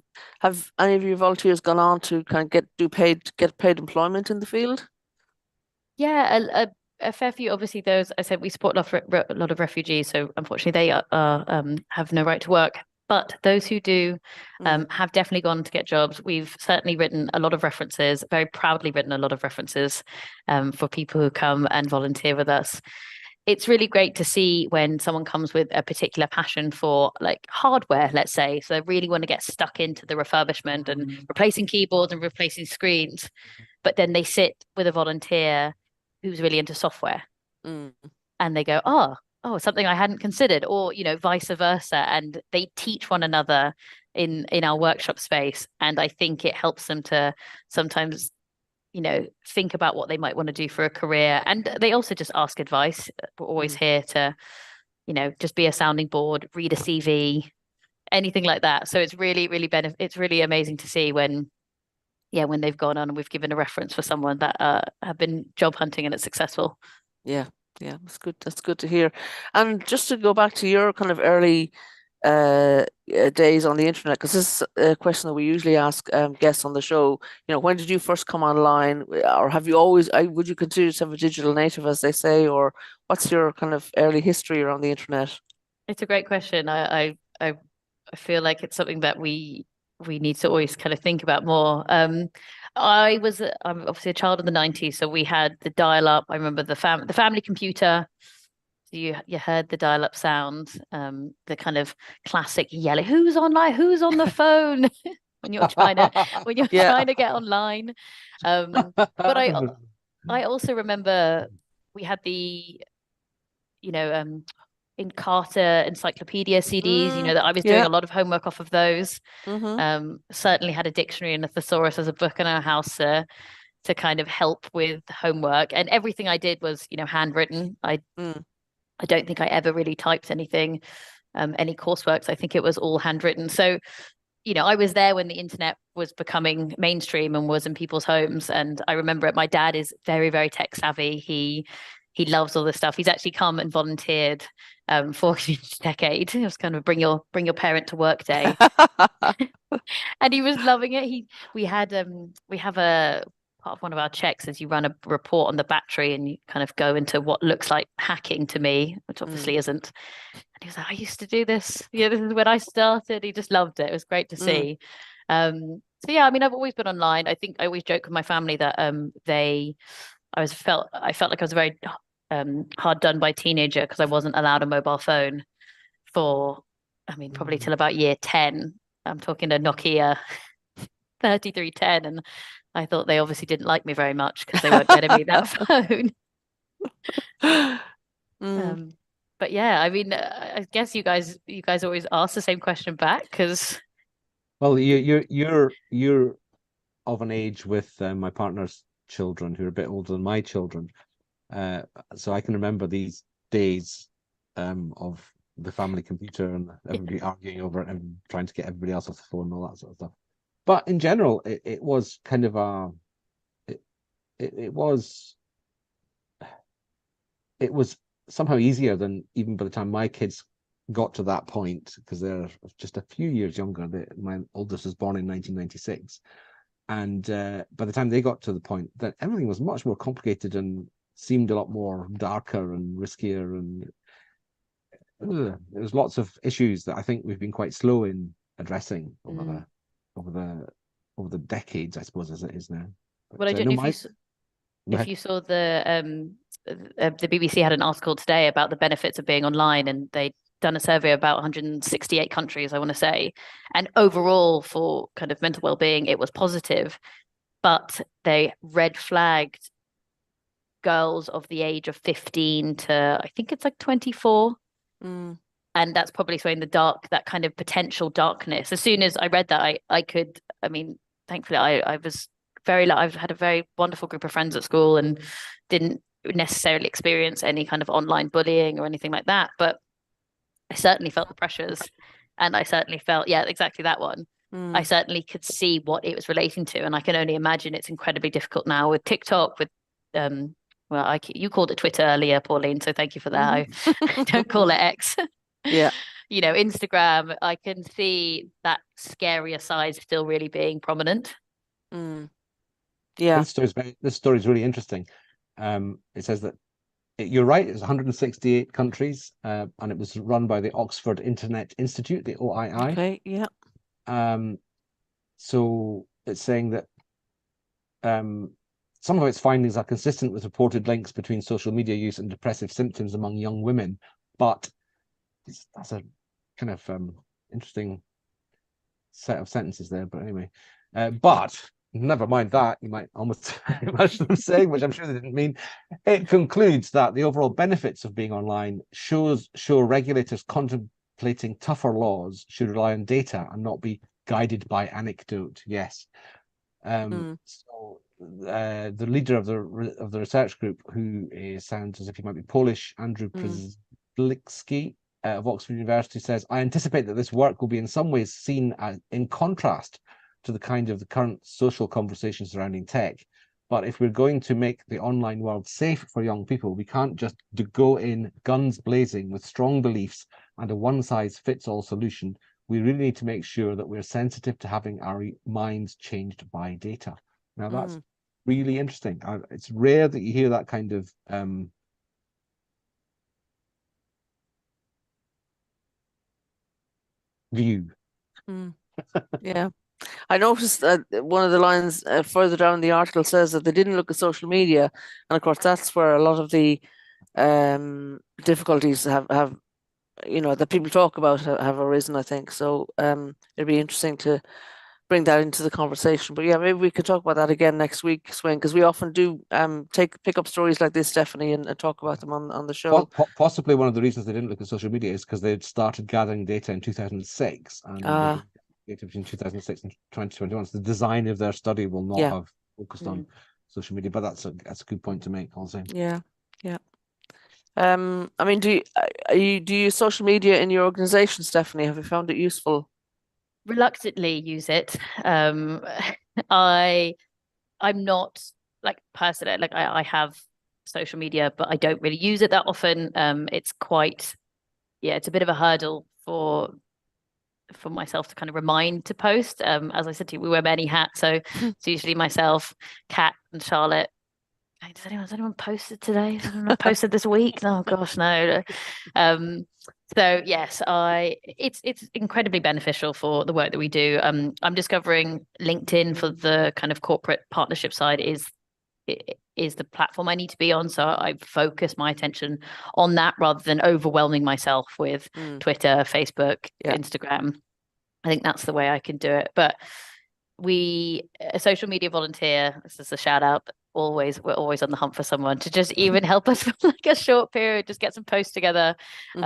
any of your volunteers gone on to kind of get paid employment in the field? Yeah, a fair few. Obviously, those I said we support a lot of refugees, so unfortunately they have no right to work. But those who do have definitely gone to get jobs. We've certainly written a lot of references, very proudly written a lot of references for people who come and volunteer with us. It's really great to see when someone comes with a particular passion for like hardware, let's say. So they really want to get stuck into the refurbishment and replacing keyboards and replacing screens. But then they sit with a volunteer who's really into software and they go, oh, something I hadn't considered, or, vice versa. And they teach one another in our workshop space. And I think it helps them to sometimes think about what they might want to do for a career. And they also just ask advice. We're always here to, just be a sounding board, read a CV, anything like that. So it's really, really it's really amazing to see when they've gone on and we've given a reference for someone that have been job hunting and it's successful. Yeah, that's good. That's good to hear. And just to go back to your kind of early days on the internet, because this is a question that we usually ask guests on the show. When did you first come online, or have you always? Would you consider yourself a digital native, as they say, or what's your kind of early history around the internet? It's a great question. I feel like it's something that we need to always kind of think about more. I'm obviously a child of the 90s, so we had the dial-up. I remember the family computer. So you heard the dial-up sound, the kind of classic yelling, "Who's online? Who's on the phone?" when you're trying to get online. But I also remember we had the in Carter encyclopedia CDs, that I was doing a lot of homework off of those. Certainly had a dictionary and a thesaurus as a book in our house to kind of help with homework. And everything I did was, handwritten. I don't think I ever really typed anything, any courseworks. I think it was all handwritten. So, I was there when the internet was becoming mainstream and was in people's homes. And I remember it. My dad is very, very tech savvy. He loves all this stuff. He's actually come and volunteered for Techade. It was kind of bring your parent to work day, and he was loving it. We have a part of one of our checks is you run a report on the battery and you kind of go into what looks like hacking to me, which obviously isn't. And he was like, I used to do this. Yeah, this is when I started. He just loved it. It was great to see. So yeah, I mean, I've always been online. I think I always joke with my family that I felt like I was very hard done by teenager because I wasn't allowed a mobile phone for, probably till about year 10. I'm talking a Nokia 3310, and I thought they obviously didn't like me very much because they weren't getting me that phone. But yeah, I guess you guys always ask the same question back because. Well, you're of an age with my partner's children who are a bit older than my children. So I can remember these days of the family computer and everybody arguing over it and trying to get everybody else off the phone and all that sort of stuff. But in general, it was kind of a it was somehow easier than even by the time my kids got to that point, because they're just a few years younger. My oldest was born in 1996, and by the time they got to the point, that everything was much more complicated and seemed a lot more darker and riskier, and there's lots of issues that I think we've been quite slow in addressing over the decades, I suppose, as it is now. But, well, I don't know if you saw the BBC had an article today about the benefits of being online, and they'd done a survey about 168 countries, I want to say, and overall for kind of mental well-being, it was positive, but they red flagged girls of the age of 15 to, I think it's like 24. And that's probably showing that kind of potential darkness. As soon as I read that, I mean, thankfully I was I've had a very wonderful group of friends at school and didn't necessarily experience any kind of online bullying or anything like that. But I certainly felt the pressures, and I certainly felt, yeah, exactly that one. I certainly could see what it was relating to. And I can only imagine it's incredibly difficult now with TikTok, with, you called it Twitter earlier, Pauline, so thank you for that. I don't call it X. Yeah. Instagram, I can see that scarier side still really being prominent. Yeah. This story is really interesting. It says that you're right, it's 168 countries, and it was run by the Oxford Internet Institute, the OII. Okay, yeah. So it's saying that some of its findings are consistent with reported links between social media use and depressive symptoms among young women, but that's a kind of interesting set of sentences there. But anyway, but never mind that. You might almost imagine them saying, which I'm sure they didn't mean. It concludes that the overall benefits of being online show regulators contemplating tougher laws should rely on data and not be guided by anecdote. Yes. So the leader of the research group, who sounds as if he might be Polish, Andrew Przybylski of Oxford University, says, I anticipate that this work will be in some ways seen as in contrast to the current social conversation surrounding tech. But if we're going to make the online world safe for young people, we can't just go in guns blazing with strong beliefs and a one-size-fits-all solution. We really need to make sure that we're sensitive to having our minds changed by data. Now, that's really interesting. It's rare that you hear that kind of view. Yeah. I noticed that one of the lines further down the article says that they didn't look at social media, and of course that's where a lot of the difficulties have that people talk about have arisen, I think. So it'd be interesting to bring that into the conversation. But yeah, maybe we could talk about that again next week, Sweyn, because we often do pick up stories like this, Stephanie, and talk about them on the show. Possibly one of the reasons they didn't look at social media is because they'd started gathering data in 2006, and data between 2006 and 2021. So the design of their study will not have focused on social media. But that's a good point to make, also. Yeah. I mean, do you use social media in your organization, Stephanie? Have you found it useful? Reluctantly use it. I'm not like personally, like I have social media, but I don't really use it that often. It's it's a bit of a hurdle for myself to kind of remind to post. As I said to you, we wear many hats, so it's usually myself, Kat, and Charlotte. Has anyone posted today? Has anyone posted this week? Oh gosh, no. So yes, it's incredibly beneficial for the work that we do. I'm discovering LinkedIn for the kind of corporate partnership side is the platform I need to be on. So I focus my attention on that rather than overwhelming myself with Twitter, Facebook, Instagram. I think that's the way I can do it. But a social media volunteer, this is a shout out, we're always on the hunt for someone to just even help us for like a short period, just get some posts together. We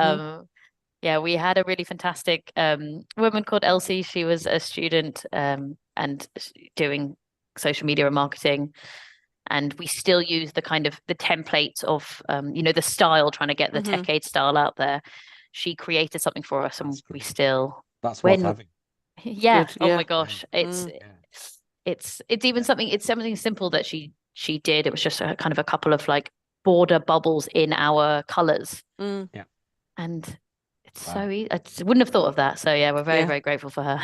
had a really fantastic woman called Elsie. She was a student and doing social media and marketing, and we still use the kind of the templates of the style, trying to get the Tech Aid style out there. She created something for us, and we still that's worth having. Yeah. Good, oh my gosh, it's it's even something, it's something simple that she did. It was just a kind of a couple of like border bubbles in our colors. Mm. Yeah. And it's Wow. so easy. I just wouldn't have thought of that. So yeah, we're very, Yeah. very grateful for her.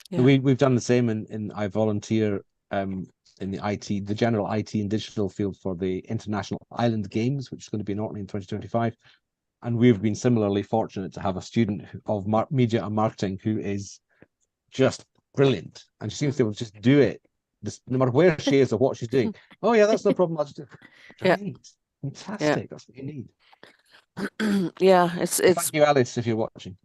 Yeah. We've done the same in I volunteer in the general IT and digital field for the International Island Games, which is going to be in Orkney in 2025. And we've been similarly fortunate to have a student of media and marketing who is just brilliant, and she seems to be able to just do it, no matter where she is or what she's doing. Oh yeah, that's no problem. I'll just do it. Yeah. Great. Fantastic. That's what you need. Yeah, it's Thank you, Alice, if you're watching.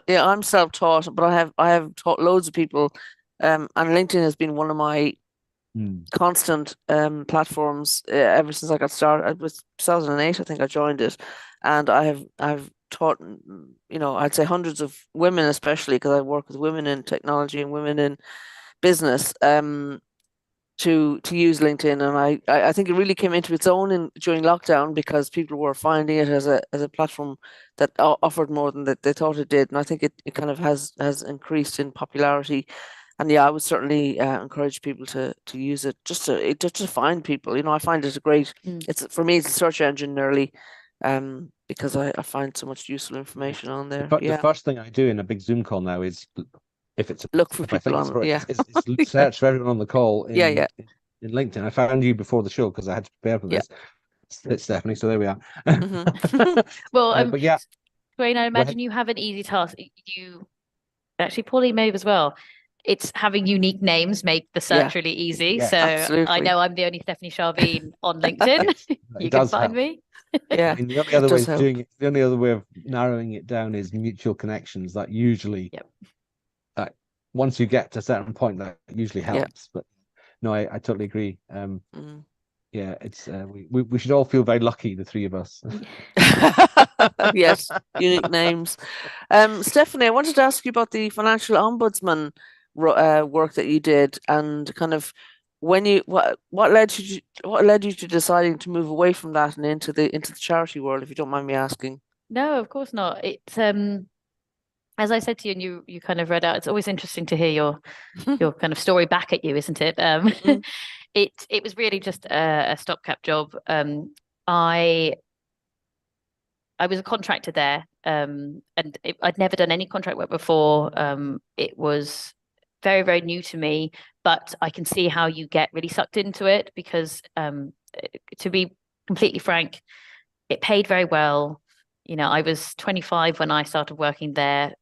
yeah, I'm self-taught, but I have taught loads of people, and LinkedIn has been one of my constant platforms ever since I got started. It was 2008, I think I joined it, and I've taught, I'd say hundreds of women, especially because I work with women in technology and women in business, to use LinkedIn, and I think it really came into its own during lockdown because people were finding it as a platform that offered more than that they thought it did, and I think it kind of has increased in popularity. And yeah, I would certainly encourage people to use it just to find people. I find it a great. It's for me, it's a search engine nearly, because I find so much useful information on there. The first thing I do in a big Zoom call now is, look for people on. Is search for everyone on the call. In LinkedIn. I found you before the show because I had to prepare for this. It's Stephanie, so there we are. Well, but yeah, Sweyn, I imagine you have an easy task. You actually, Pauline Maeve as well. It's having unique names make the search really easy. Yes, so absolutely. I know I'm the only Stephanie Charbine on LinkedIn. You can find me. Yeah. I mean, the only other way of doing it, the only other way of narrowing it down is mutual connections. That usually, once you get to a certain point, that usually helps. But no, I totally agree. Yeah, it's we should all feel very lucky, the three of us. Yes, unique names. Stephanie, I wanted to ask you about the financial ombudsman work that you did, and kind of what led you to deciding to move away from that and into the charity world, if you don't mind me asking. No, of course not. It's as I said to you, and you kind of read out, it's always interesting to hear your kind of story back at you, isn't it? It was really just a stopgap job. I was a contractor there, and I'd never done any contract work before. It was very, very new to me, but I can see how you get really sucked into it because, to be completely frank, it paid very well. I was 25 when I started working there.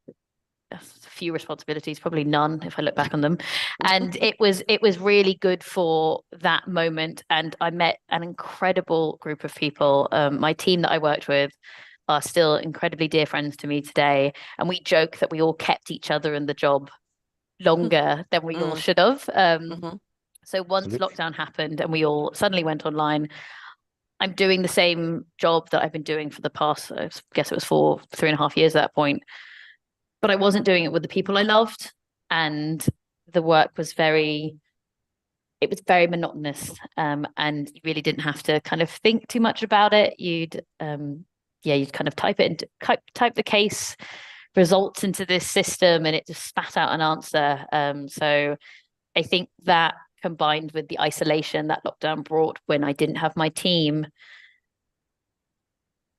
A few responsibilities, probably none if I look back on them. And it was really good for that moment. And I met an incredible group of people. My team that I worked with are still incredibly dear friends to me today. And we joke that we all kept each other in the job longer than we all should have. So once lockdown happened and we all suddenly went online, I'm doing the same job that I've been doing for the past, I guess it was 3.5 years at that point. But I wasn't doing it with the people I loved. And the work was very monotonous. And you really didn't have to kind of think too much about it. You'd kind of type the case results into this system and it just spat out an answer. So I think that combined with the isolation that lockdown brought when I didn't have my team,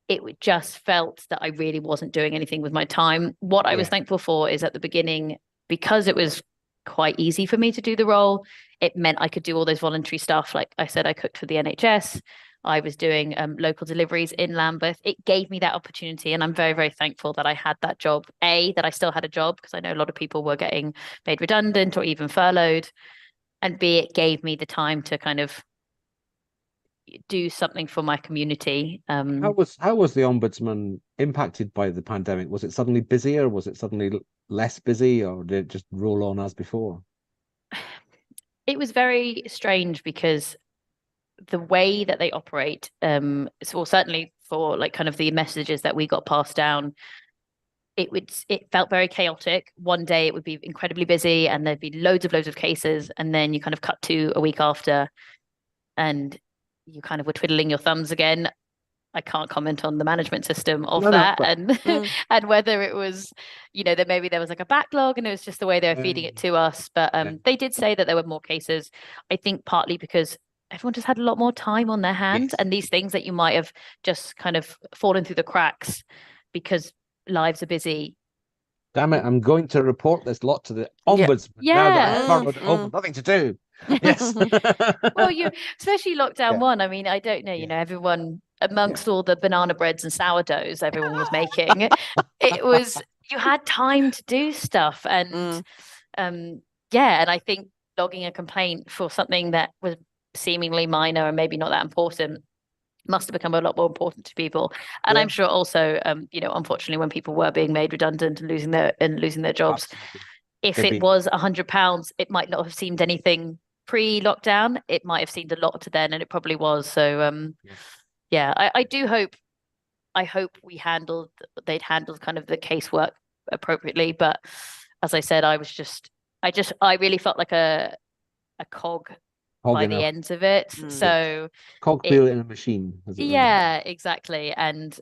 it just felt that I really wasn't doing anything with my time. What I was thankful for is at the beginning, because it was quite easy for me to do the role, it meant I could do all those voluntary stuff. Like I said, I cooked for the NHS. I was doing local deliveries in Lambeth. It gave me that opportunity. And I'm very, very thankful that I had that job. That I still had a job because I know a lot of people were getting made redundant or even furloughed. And B, it gave me the time to kind of do something for my community. How was the ombudsman impacted by the pandemic? Was it suddenly busier? Was it suddenly less busy, or did it just roll on as before? It was very strange because the way that they operate, so certainly for like kind of the messages that we got passed down, it felt very chaotic. One day it would be incredibly busy and there'd be loads of cases, and then you kind of cut to a week after and you kind of were twiddling your thumbs again. I can't comment on the management system of No, that but and and whether it was, that maybe there was like a backlog and it was just the way they were feeding it to us. But they did say that there were more cases. I think partly because everyone just had a lot more time on their hands, yes. and these things that you might have just kind of fallen through the cracks because lives are busy. Damn it, I'm going to report this lot to the ombudsman now that I've followed it home with nothing to do. Yes. Well, especially lockdown Yeah. one. I mean, I don't know, everyone amongst all the banana breads and sourdoughs everyone was making, you had time to do stuff. And and I think logging a complaint for something that was seemingly minor and maybe not that important must have become a lot more important to people. And I'm sure also, unfortunately, when people were being made redundant and losing their jobs, Absolutely. if it was £100, it might not have seemed anything pre-lockdown. It might have seemed a lot to then, and it probably was. So, I do hope. I hope they'd handled kind of the casework appropriately. But as I said, I really felt like a cog by the ends of it. So cogwheel in a machine. Exactly. And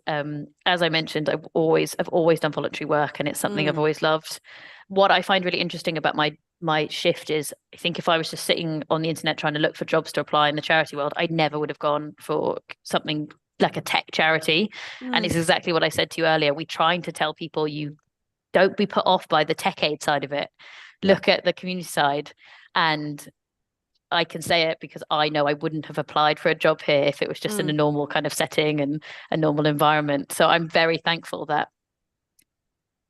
as I mentioned, I've always done voluntary work, and it's something I've always loved. What I find really interesting about my shift is, I think if I was just sitting on the internet trying to look for jobs to apply in the charity world, I never would have gone for something like a tech charity. And it's exactly what I said to you earlier. We're trying to tell people, you don't be put off by the tech aid side of it. Look at the community side. And I can say it because I know I wouldn't have applied for a job here if it was just in a normal kind of setting and a normal environment. So I'm very thankful that,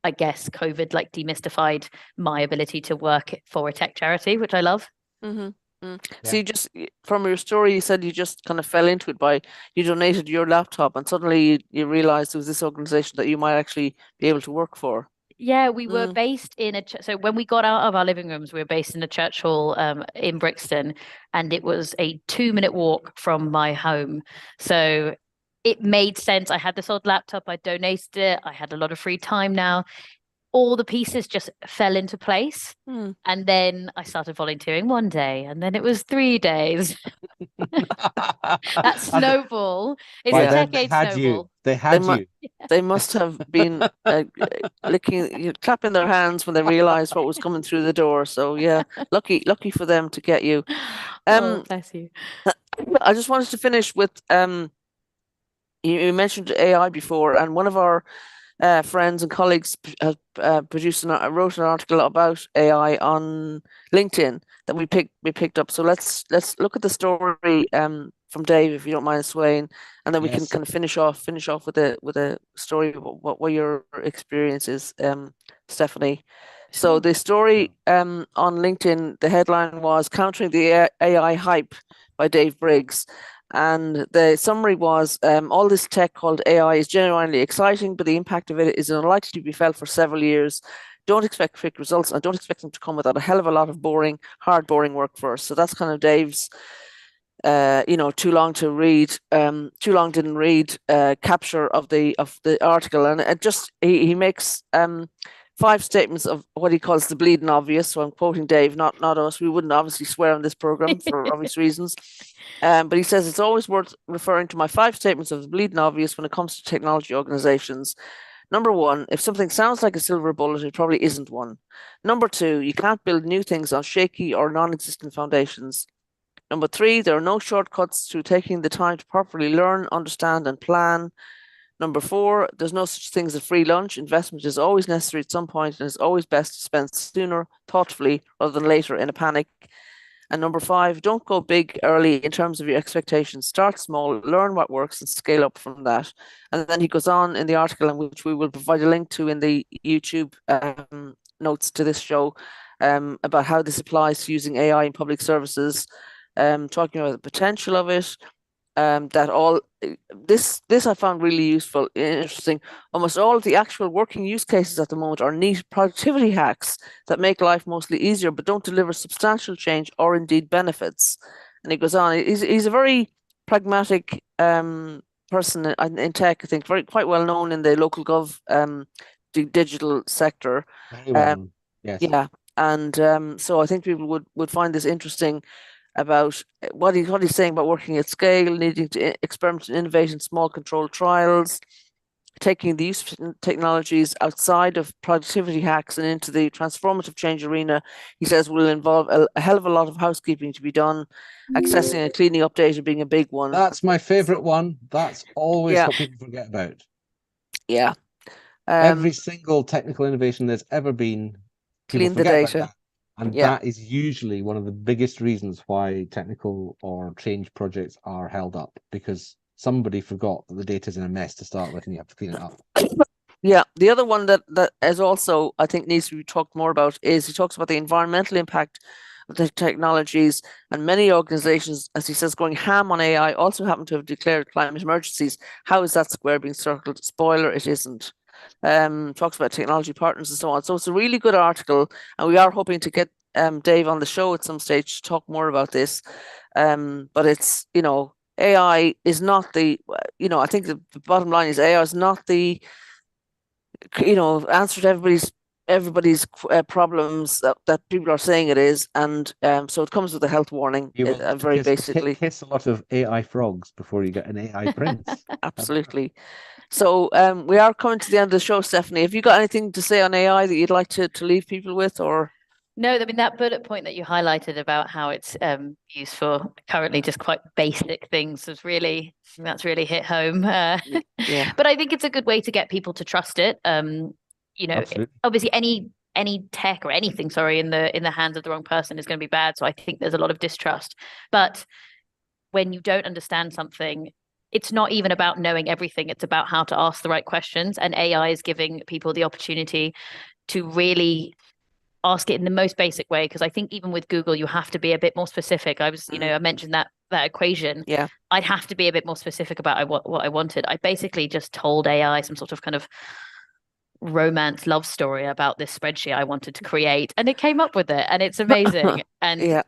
I guess, COVID like demystified my ability to work for a tech charity, which I love. So you just, from your story, you said you just kind of fell into it you donated your laptop, and suddenly you realized there was this organization that you might actually be able to work for. Yeah, we were based in so when we got out of our living rooms, we were based in a church hall in Brixton, and it was a 2-minute walk from my home. So it made sense. I had this old laptop, I donated it, I had a lot of free time now. All the pieces just fell into place. And then I started volunteering one day, and then it was 3 days. That snowball. It's a decade snowball. They had you. They must have been clapping their hands when they realized what was coming through the door. So lucky for them to get you. Oh, bless you. I just wanted to finish with you mentioned AI before, and one of our friends and colleagues wrote an article about AI on LinkedIn that we picked up. So let's look at the story from Dave, if you don't mind, Sweyn, and then we can kind of finish off with a story of what your experience is, Stephanie. So the story on LinkedIn, the headline was "Countering the AI Hype" by Dave Briggs. And the summary was, all this tech called AI is genuinely exciting, but the impact of it is unlikely to be felt for several years. Don't expect quick results, and don't expect them to come without a hell of a lot of hard boring work first. So that's kind of Dave's, too long to read, too long didn't read capture of the article. And it just, he makes 5 statements of what he calls the bleeding obvious. So I'm quoting Dave, not us. We wouldn't obviously swear on this program for obvious reasons. But he says it's always worth referring to my 5 statements of the bleeding obvious when it comes to technology organizations. Number 1, if something sounds like a silver bullet, it probably isn't one. Number 2, you can't build new things on shaky or non-existent foundations. Number 3, there are no shortcuts to taking the time to properly learn, understand, and plan. Number 4, there's no such thing as a free lunch. Investment is always necessary at some point, and it's always best to spend sooner, thoughtfully, rather than later in a panic. And number 5, don't go big early in terms of your expectations. Start small, learn what works, and scale up from that. And then he goes on in the article, in which we will provide a link to in the YouTube notes to this show, about how this applies to using AI in public services, talking about the potential of it. This I found really useful, interesting. Almost all of the actual working use cases at the moment are neat productivity hacks that make life mostly easier, but don't deliver substantial change or indeed benefits. And he goes on. He's a very pragmatic person in tech. I think quite well known in the local gov digital sector. Very well. Yes. Yeah, and so I think people would find this interesting. about what he's saying about working at scale, needing to experiment and innovate in small controlled trials, taking the use of technologies outside of productivity hacks and into the transformative change arena. He says will involve a hell of a lot of housekeeping to be done, accessing and cleaning up data being a big one. That's my favorite one. That's always what people forget about. Yeah. Every single technical innovation there's ever been, people clean the forget about data. that. And that is usually one of the biggest reasons why technical or change projects are held up, because somebody forgot that the data's in a mess to start with and you have to clean it up. Yeah, the other one that is also, I think, needs to be talked more about is he talks about the environmental impact of the technologies, and many organizations, as he says, going ham on AI also happen to have declared climate emergencies. How is that square being circled? Spoiler, it isn't. Talks about technology partners and so on. So it's a really good article, and we are hoping to get Dave on the show at some stage to talk more about this. But it's, AI is not the, I think the bottom line is AI is not the, answer to everybody's problems that people are saying it is, and so it comes with a health warning. You will very basically kiss a lot of AI frogs before you get an AI prince. Absolutely. So we are coming to the end of the show, Stephanie. Have you got anything to say on AI that you'd like to leave people with, or? No, I mean, that bullet point that you highlighted about how it's used for currently just quite basic things that's really hit home. Yeah. But I think it's a good way to get people to trust it. Obviously any tech or anything, in the hands of the wrong person is going to be bad. So I think there's a lot of distrust. But when you don't understand something, it's not even about knowing everything. It's about how to ask the right questions. And AI is giving people the opportunity to really ask it in the most basic way, because I think even with Google you have to be a bit more specific. I mentioned that equation. Yeah, I'd have to be a bit more specific about what I wanted. I basically just told AI some sort of kind of romance love story about this spreadsheet I wanted to create, and it came up with it, and it's amazing. And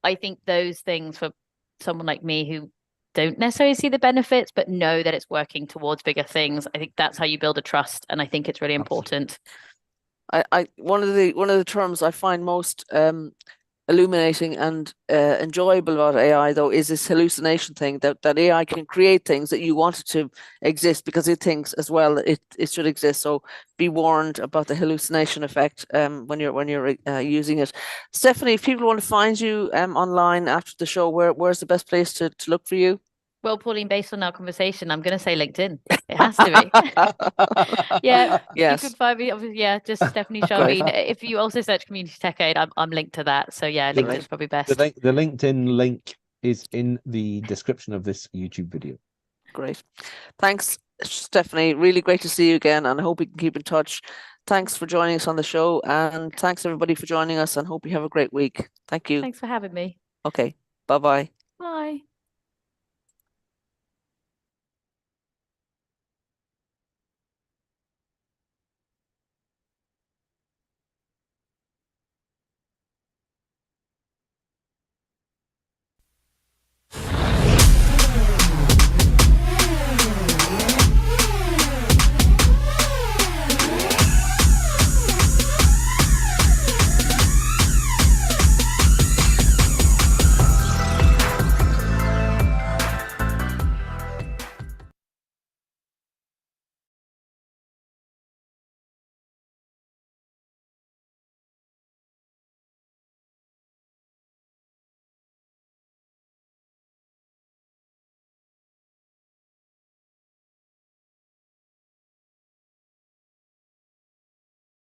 I think those things, for someone like me who don't necessarily see the benefits but know that it's working towards bigger things, I think that's how you build a trust, and I think it's really important. One of the terms I find most illuminating and enjoyable about AI, though, is this hallucination thing, that AI can create things that you want it to exist because it thinks as well it should exist. So be warned about the hallucination effect when you're using it. Stephanie, if people want to find you online after the show, where's the best place to look for you? Well, Pauline, based on our conversation, I'm going to say LinkedIn. It has to be. Yeah. Yes. You can find me, obviously, just Stephanie Charbine. If you also search Community Tech Aid, I'm linked to that. So yeah, LinkedIn's probably best. The LinkedIn link is in the description of this YouTube video. Great. Thanks, Stephanie. Really great to see you again, and I hope we can keep in touch. Thanks for joining us on the show, and thanks everybody for joining us, and hope you have a great week. Thank you. Thanks for having me. Okay. Bye-bye.